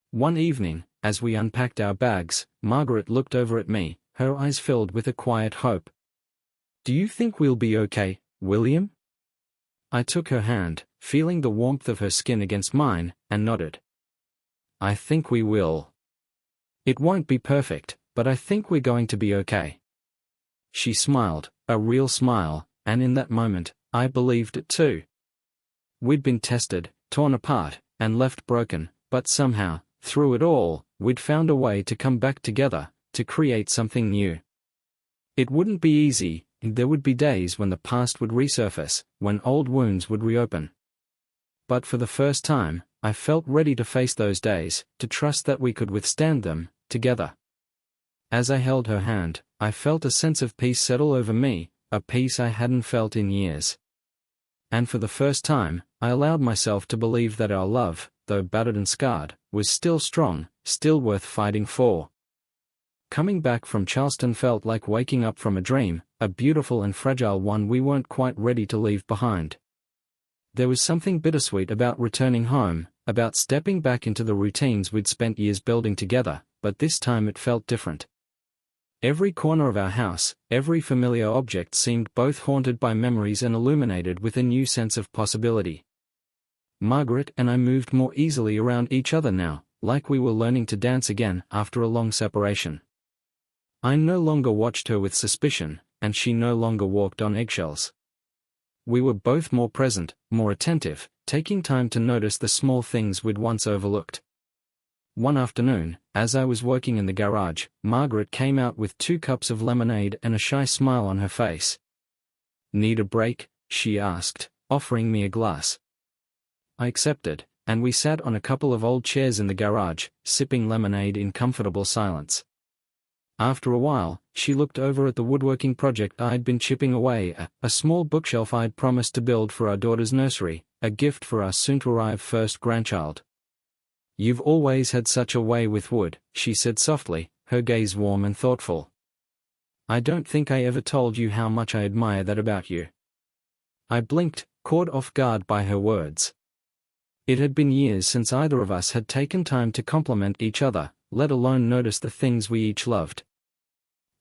One evening, as we unpacked our bags, Margaret looked over at me, her eyes filled with a quiet hope. "Do you think we'll be okay, William?" I took her hand, feeling the warmth of her skin against mine, and nodded. "I think we will. It won't be perfect, but I think we're going to be okay." She smiled, a real smile, and in that moment, I believed it too. We'd been tested, torn apart, and left broken, but somehow, through it all, we'd found a way to come back together, to create something new. It wouldn't be easy, there would be days when the past would resurface, when old wounds would reopen. But for the first time, I felt ready to face those days, to trust that we could withstand them, together. As I held her hand, I felt a sense of peace settle over me, a peace I hadn't felt in years. And for the first time, I allowed myself to believe that our love, though battered and scarred, was still strong, still worth fighting for. Coming back from Charleston felt like waking up from a dream, a beautiful and fragile one we weren't quite ready to leave behind. There was something bittersweet about returning home, about stepping back into the routines we'd spent years building together, but this time it felt different. Every corner of our house, every familiar object seemed both haunted by memories and illuminated with a new sense of possibility. Margaret and I moved more easily around each other now, like we were learning to dance again after a long separation. I no longer watched her with suspicion, and she no longer walked on eggshells. We were both more present, more attentive, taking time to notice the small things we'd once overlooked. One afternoon, as I was working in the garage, Margaret came out with 2 cups of lemonade and a shy smile on her face. "Need a break?" she asked, offering me a glass. I accepted, and we sat on a couple of old chairs in the garage, sipping lemonade in comfortable silence. After a while, she looked over at the woodworking project I'd been chipping away at, a small bookshelf I'd promised to build for our daughter's nursery, a gift for our soon-to-arrive first grandchild. "You've always had such a way with wood," she said softly, her gaze warm and thoughtful. "I don't think I ever told you how much I admire that about you." I blinked, caught off guard by her words. It had been years since either of us had taken time to compliment each other, let alone notice the things we each loved.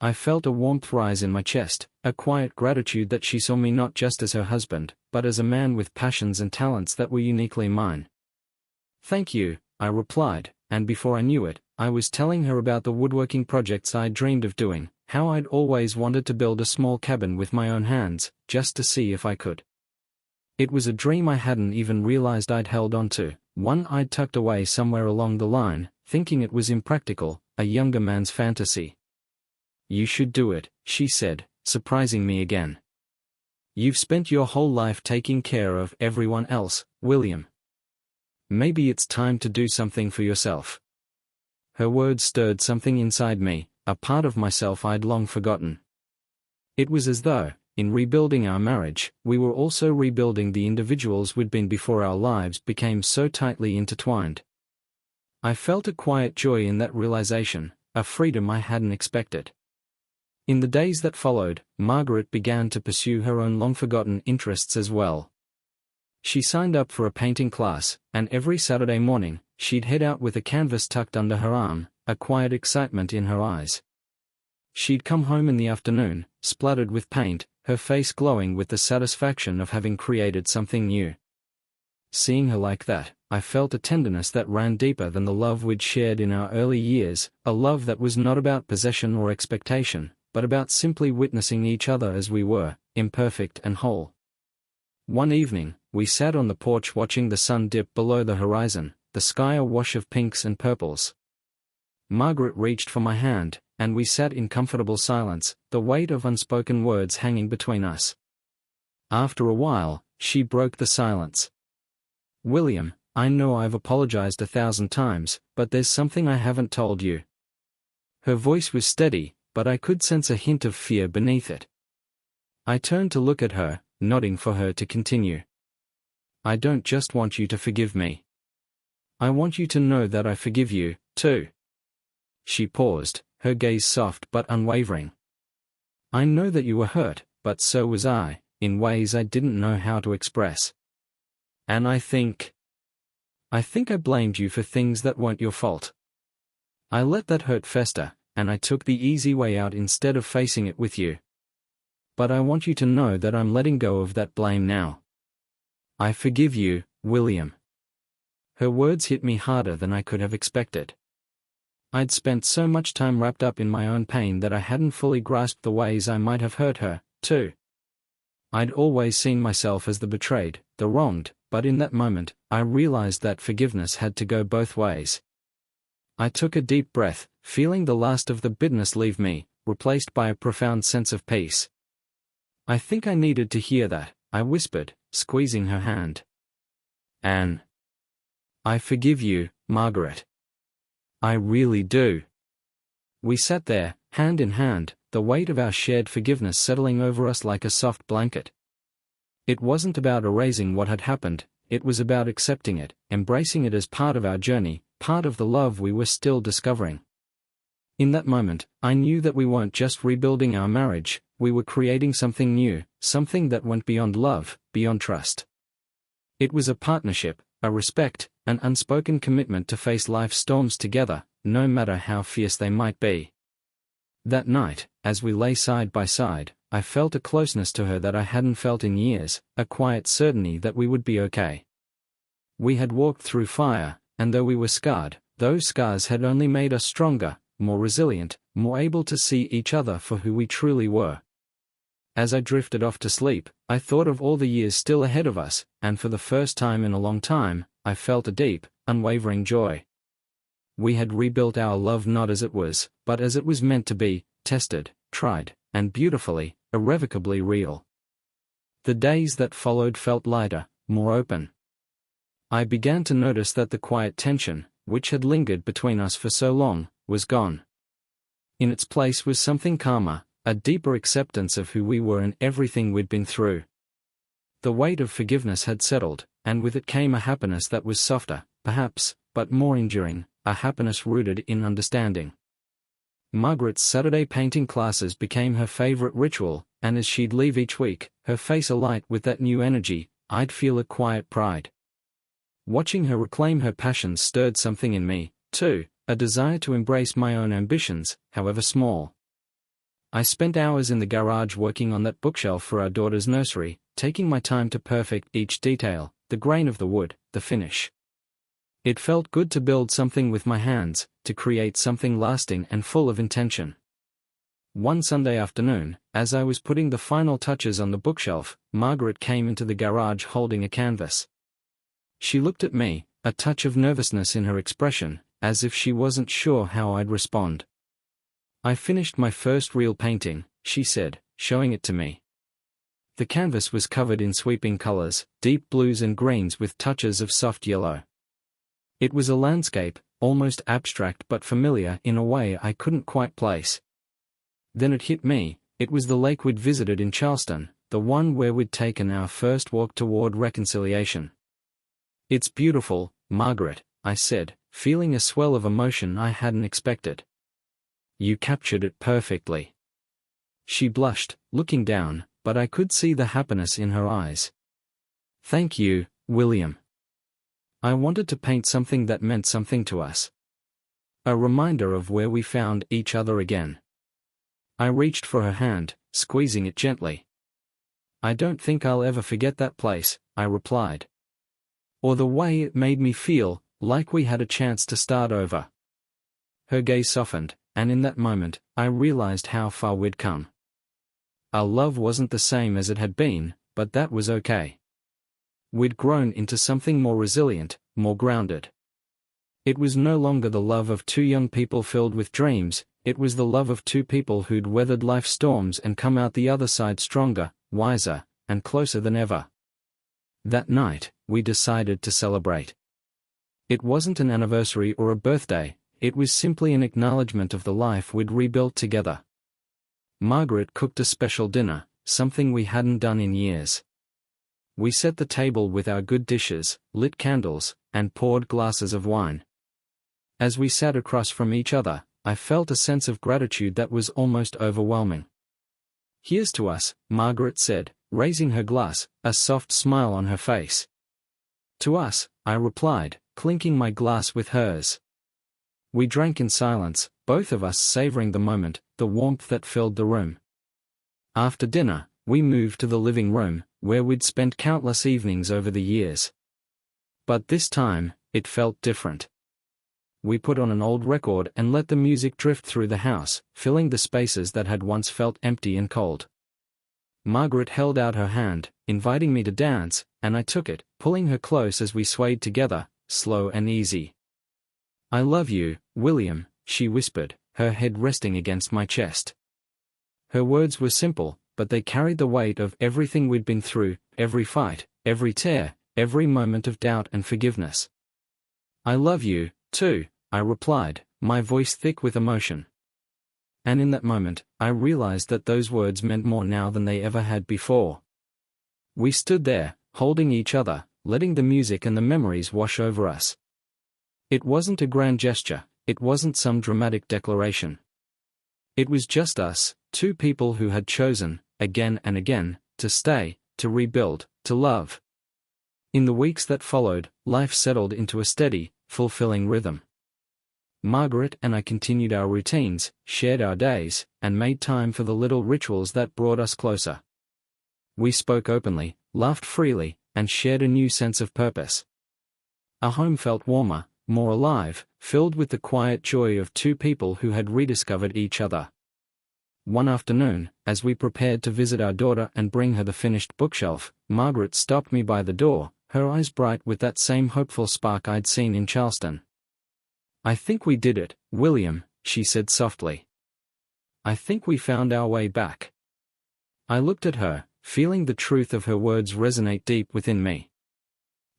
I felt a warmth rise in my chest, a quiet gratitude that she saw me not just as her husband, but as a man with passions and talents that were uniquely mine. "Thank you," I replied, and before I knew it, I was telling her about the woodworking projects I'd dreamed of doing, how I'd always wanted to build a small cabin with my own hands, just to see if I could. It was a dream I hadn't even realized I'd held on to, one I'd tucked away somewhere along the line, thinking it was impractical, a younger man's fantasy. "You should do it," she said, surprising me again. "You've spent your whole life taking care of everyone else, William. Maybe it's time to do something for yourself." Her words stirred something inside me, a part of myself I'd long forgotten. It was as though, in rebuilding our marriage, we were also rebuilding the individuals we'd been before our lives became so tightly intertwined. I felt a quiet joy in that realization, a freedom I hadn't expected. In the days that followed, Margaret began to pursue her own long-forgotten interests as well. She signed up for a painting class, and every Saturday morning, she'd head out with a canvas tucked under her arm, a quiet excitement in her eyes. She'd come home in the afternoon, splattered with paint, her face glowing with the satisfaction of having created something new. Seeing her like that, I felt a tenderness that ran deeper than the love we'd shared in our early years, a love that was not about possession or expectation, but about simply witnessing each other as we were, imperfect and whole. One evening, we sat on the porch watching the sun dip below the horizon, the sky awash of pinks and purples. Margaret reached for my hand, and we sat in comfortable silence, the weight of unspoken words hanging between us. After a while, she broke the silence. "William, I know I've apologized 1,000 times, but there's something I haven't told you." Her voice was steady, but I could sense a hint of fear beneath it. I turned to look at her, nodding for her to continue. "I don't just want you to forgive me. I want you to know that I forgive you, too." She paused, her gaze soft but unwavering. "I know that you were hurt, but so was I, in ways I didn't know how to express. And I think I blamed you for things that weren't your fault. I let that hurt fester, and I took the easy way out instead of facing it with you. But I want you to know that I'm letting go of that blame now. I forgive you, William." Her words hit me harder than I could have expected. I'd spent so much time wrapped up in my own pain that I hadn't fully grasped the ways I might have hurt her, too. I'd always seen myself as the betrayed, the wronged, but in that moment, I realized that forgiveness had to go both ways. I took a deep breath, feeling the last of the bitterness leave me, replaced by a profound sense of peace. "I think I needed to hear that," I whispered, squeezing her hand. "Anne. I forgive you, Margaret. I really do." We sat there, hand in hand, the weight of our shared forgiveness settling over us like a soft blanket. It wasn't about erasing what had happened, it was about accepting it, embracing it as part of our journey, part of the love we were still discovering. In that moment, I knew that we weren't just rebuilding our marriage, we were creating something new, something that went beyond love, beyond trust. It was a partnership, a respect, an unspoken commitment to face life's storms together, no matter how fierce they might be. That night, as we lay side by side, I felt a closeness to her that I hadn't felt in years, a quiet certainty that we would be okay. We had walked through fire, and though we were scarred, those scars had only made us stronger, more resilient, more able to see each other for who we truly were. as I drifted off to sleep, I thought of all the years still ahead of us, and for the first time in a long time, I felt a deep, unwavering joy. We had rebuilt our love not as it was, but as it was meant to be, tested, tried, and beautifully, irrevocably real. The days that followed felt lighter, more open. I began to notice that the quiet tension, which had lingered between us for so long, was gone. In its place was something calmer, a deeper acceptance of who we were and everything we'd been through. The weight of forgiveness had settled, and with it came a happiness that was softer, perhaps, but more enduring, a happiness rooted in understanding. Margaret's Saturday painting classes became her favorite ritual, and as she'd leave each week, her face alight with that new energy, I'd feel a quiet pride. Watching her reclaim her passions stirred something in me, too, a desire to embrace my own ambitions, however small. I spent hours in the garage working on that bookshelf for our daughter's nursery, taking my time to perfect each detail, the grain of the wood, the finish. It felt good to build something with my hands, to create something lasting and full of intention. One Sunday afternoon, as I was putting the final touches on the bookshelf, Margaret came into the garage holding a canvas. She looked at me, a touch of nervousness in her expression, as if she wasn't sure how I'd respond. "I finished my first real painting," she said, showing it to me. The canvas was covered in sweeping colors, deep blues and greens with touches of soft yellow. It was a landscape, almost abstract but familiar in a way I couldn't quite place. Then it hit me, it was the lake we'd visited in Charleston, the one where we'd taken our first walk toward reconciliation. "It's beautiful, Margaret," I said, feeling a swell of emotion I hadn't expected. "You captured it perfectly." She blushed, looking down, but I could see the happiness in her eyes. "Thank you, William. I wanted to paint something that meant something to us. A reminder of where we found each other again." I reached for her hand, squeezing it gently. "I don't think I'll ever forget that place," I replied. "Or the way it made me feel, like we had a chance to start over." Her gaze softened, and in that moment, I realized how far we'd come. Our love wasn't the same as it had been, but that was okay. We'd grown into something more resilient, more grounded. It was no longer the love of two young people filled with dreams, it was the love of two people who'd weathered life's storms and come out the other side stronger, wiser, and closer than ever. That night, we decided to celebrate. It wasn't an anniversary or a birthday, it was simply an acknowledgement of the life we'd rebuilt together. Margaret cooked a special dinner, something we hadn't done in years. We set the table with our good dishes, lit candles, and poured glasses of wine. As we sat across from each other, I felt a sense of gratitude that was almost overwhelming. "Here's to us," Margaret said, raising her glass, a soft smile on her face. "To us," I replied, clinking my glass with hers. We drank in silence, both of us savoring the moment, the warmth that filled the room. After dinner, we moved to the living room, where we'd spent countless evenings over the years. But this time, it felt different. We put on an old record and let the music drift through the house, filling the spaces that had once felt empty and cold. Margaret held out her hand, inviting me to dance, and I took it, pulling her close as we swayed together, slow and easy. "I love you, William," she whispered, her head resting against my chest. Her words were simple, but they carried the weight of everything we'd been through, every fight, every tear, every moment of doubt and forgiveness. "I love you, too," I replied, my voice thick with emotion. And in that moment, I realized that those words meant more now than they ever had before. We stood there, holding each other, letting the music and the memories wash over us. It wasn't a grand gesture, it wasn't some dramatic declaration. It was just us, two people who had chosen, again and again, to stay, to rebuild, to love. In the weeks that followed, life settled into a steady, fulfilling rhythm. Margaret and I continued our routines, shared our days, and made time for the little rituals that brought us closer. We spoke openly, laughed freely, and shared a new sense of purpose. Our home felt warmer, more alive, filled with the quiet joy of two people who had rediscovered each other. one afternoon, as we prepared to visit our daughter and bring her the finished bookshelf, Margaret stopped me by the door, her eyes bright with that same hopeful spark I'd seen in Charleston. "I think we did it, William," she said softly. "I think we found our way back." I looked at her, feeling the truth of her words resonate deep within me.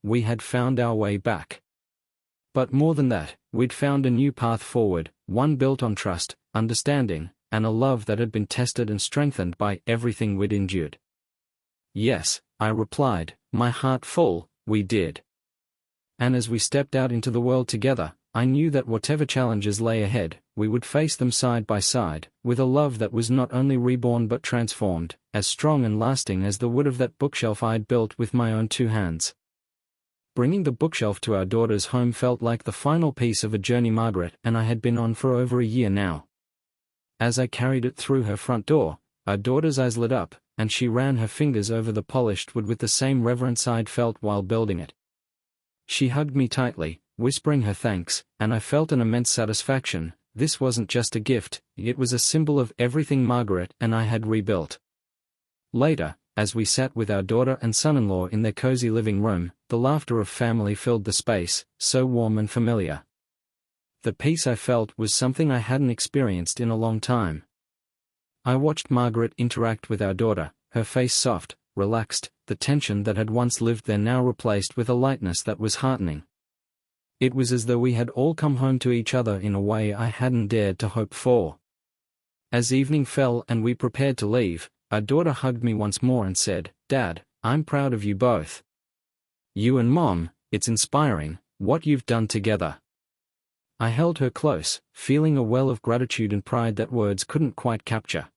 We had found our way back. But more than that, we'd found a new path forward, one built on trust, understanding, and a love that had been tested and strengthened by everything we'd endured. "Yes," I replied, my heart full, "we did." And as we stepped out into the world together, I knew that whatever challenges lay ahead, we would face them side by side, with a love that was not only reborn but transformed, as strong and lasting as the wood of that bookshelf I'd built with my own two hands. Bringing the bookshelf to our daughter's home felt like the final piece of a journey Margaret and I had been on for over a year now. As I carried it through her front door, our daughter's eyes lit up, and she ran her fingers over the polished wood with the same reverence I'd felt while building it. She hugged me tightly, whispering her thanks, and I felt an immense satisfaction. This wasn't just a gift, it was a symbol of everything Margaret and I had rebuilt. Later, as we sat with our daughter and son-in-law in their cozy living room, the laughter of family filled the space, so warm and familiar. The peace I felt was something I hadn't experienced in a long time. I watched Margaret interact with our daughter, her face soft, relaxed, the tension that had once lived there now replaced with a lightness that was heartening. It was as though we had all come home to each other in a way I hadn't dared to hope for. As evening fell and we prepared to leave, our daughter hugged me once more and said, "Dad, I'm proud of you both. You and Mom, it's inspiring, what you've done together." I held her close, feeling a well of gratitude and pride that words couldn't quite capture.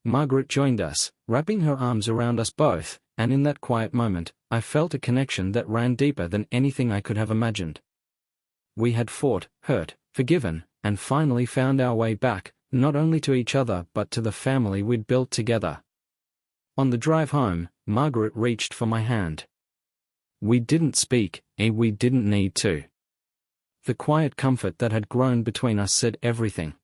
Margaret joined us, wrapping her arms around us both, and in that quiet moment, I felt a connection that ran deeper than anything I could have imagined. We had fought, hurt, forgiven, and finally found our way back, not only to each other but to the family we'd built together. On the drive home, Margaret reached for my hand. We didn't speak, and we didn't need to. The quiet comfort that had grown between us said everything.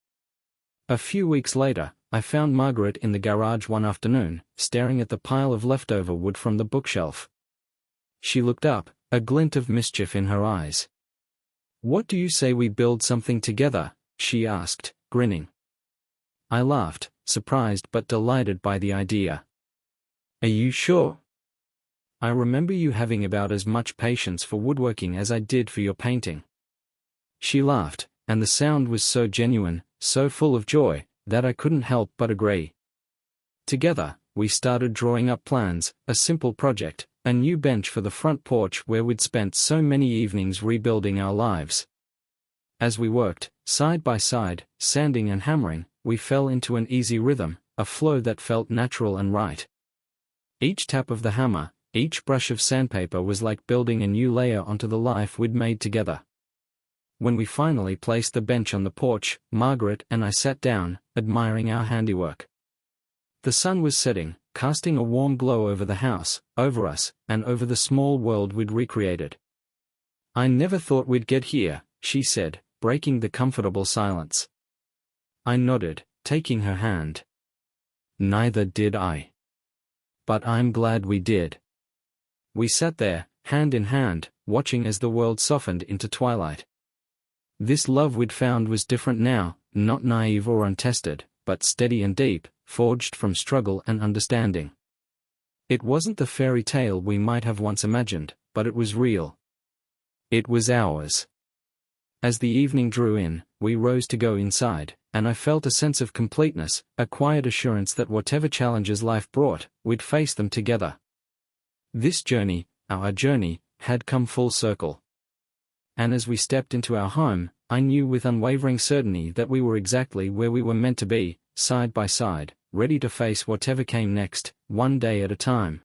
A few weeks later, I found Margaret in the garage one afternoon, staring at the pile of leftover wood from the bookshelf. She looked up, a glint of mischief in her eyes. "What do you say we build something together?" she asked, grinning. I laughed, surprised but delighted by the idea. "Are you sure? I remember you having about as much patience for woodworking as I did for your painting." She laughed, and the sound was so genuine, so full of joy, that I couldn't help but agree. Together, we started drawing up plans, a simple project, a new bench for the front porch where we'd spent so many evenings rebuilding our lives. As we worked, side by side, sanding and hammering, we fell into an easy rhythm, a flow that felt natural and right. Each tap of the hammer, each brush of sandpaper was like building a new layer onto the life we'd made together. When we finally placed the bench on the porch, Margaret and I sat down, admiring our handiwork. The sun was setting, casting a warm glow over the house, over us, and over the small world we'd recreated. "I never thought we'd get here," she said, breaking the comfortable silence. I nodded, taking her hand. "Neither did I. But I'm glad we did." We sat there, hand in hand, watching as the world softened into twilight. This love we'd found was different now, not naive or untested, but steady and deep, forged from struggle and understanding. It wasn't the fairy tale we might have once imagined, but it was real. It was ours. As the evening drew in, we rose to go inside, and I felt a sense of completeness, a quiet assurance that whatever challenges life brought, we'd face them together. This journey, our journey, had come full circle. And as we stepped into our home, I knew with unwavering certainty that we were exactly where we were meant to be, side by side, ready to face whatever came next, one day at a time.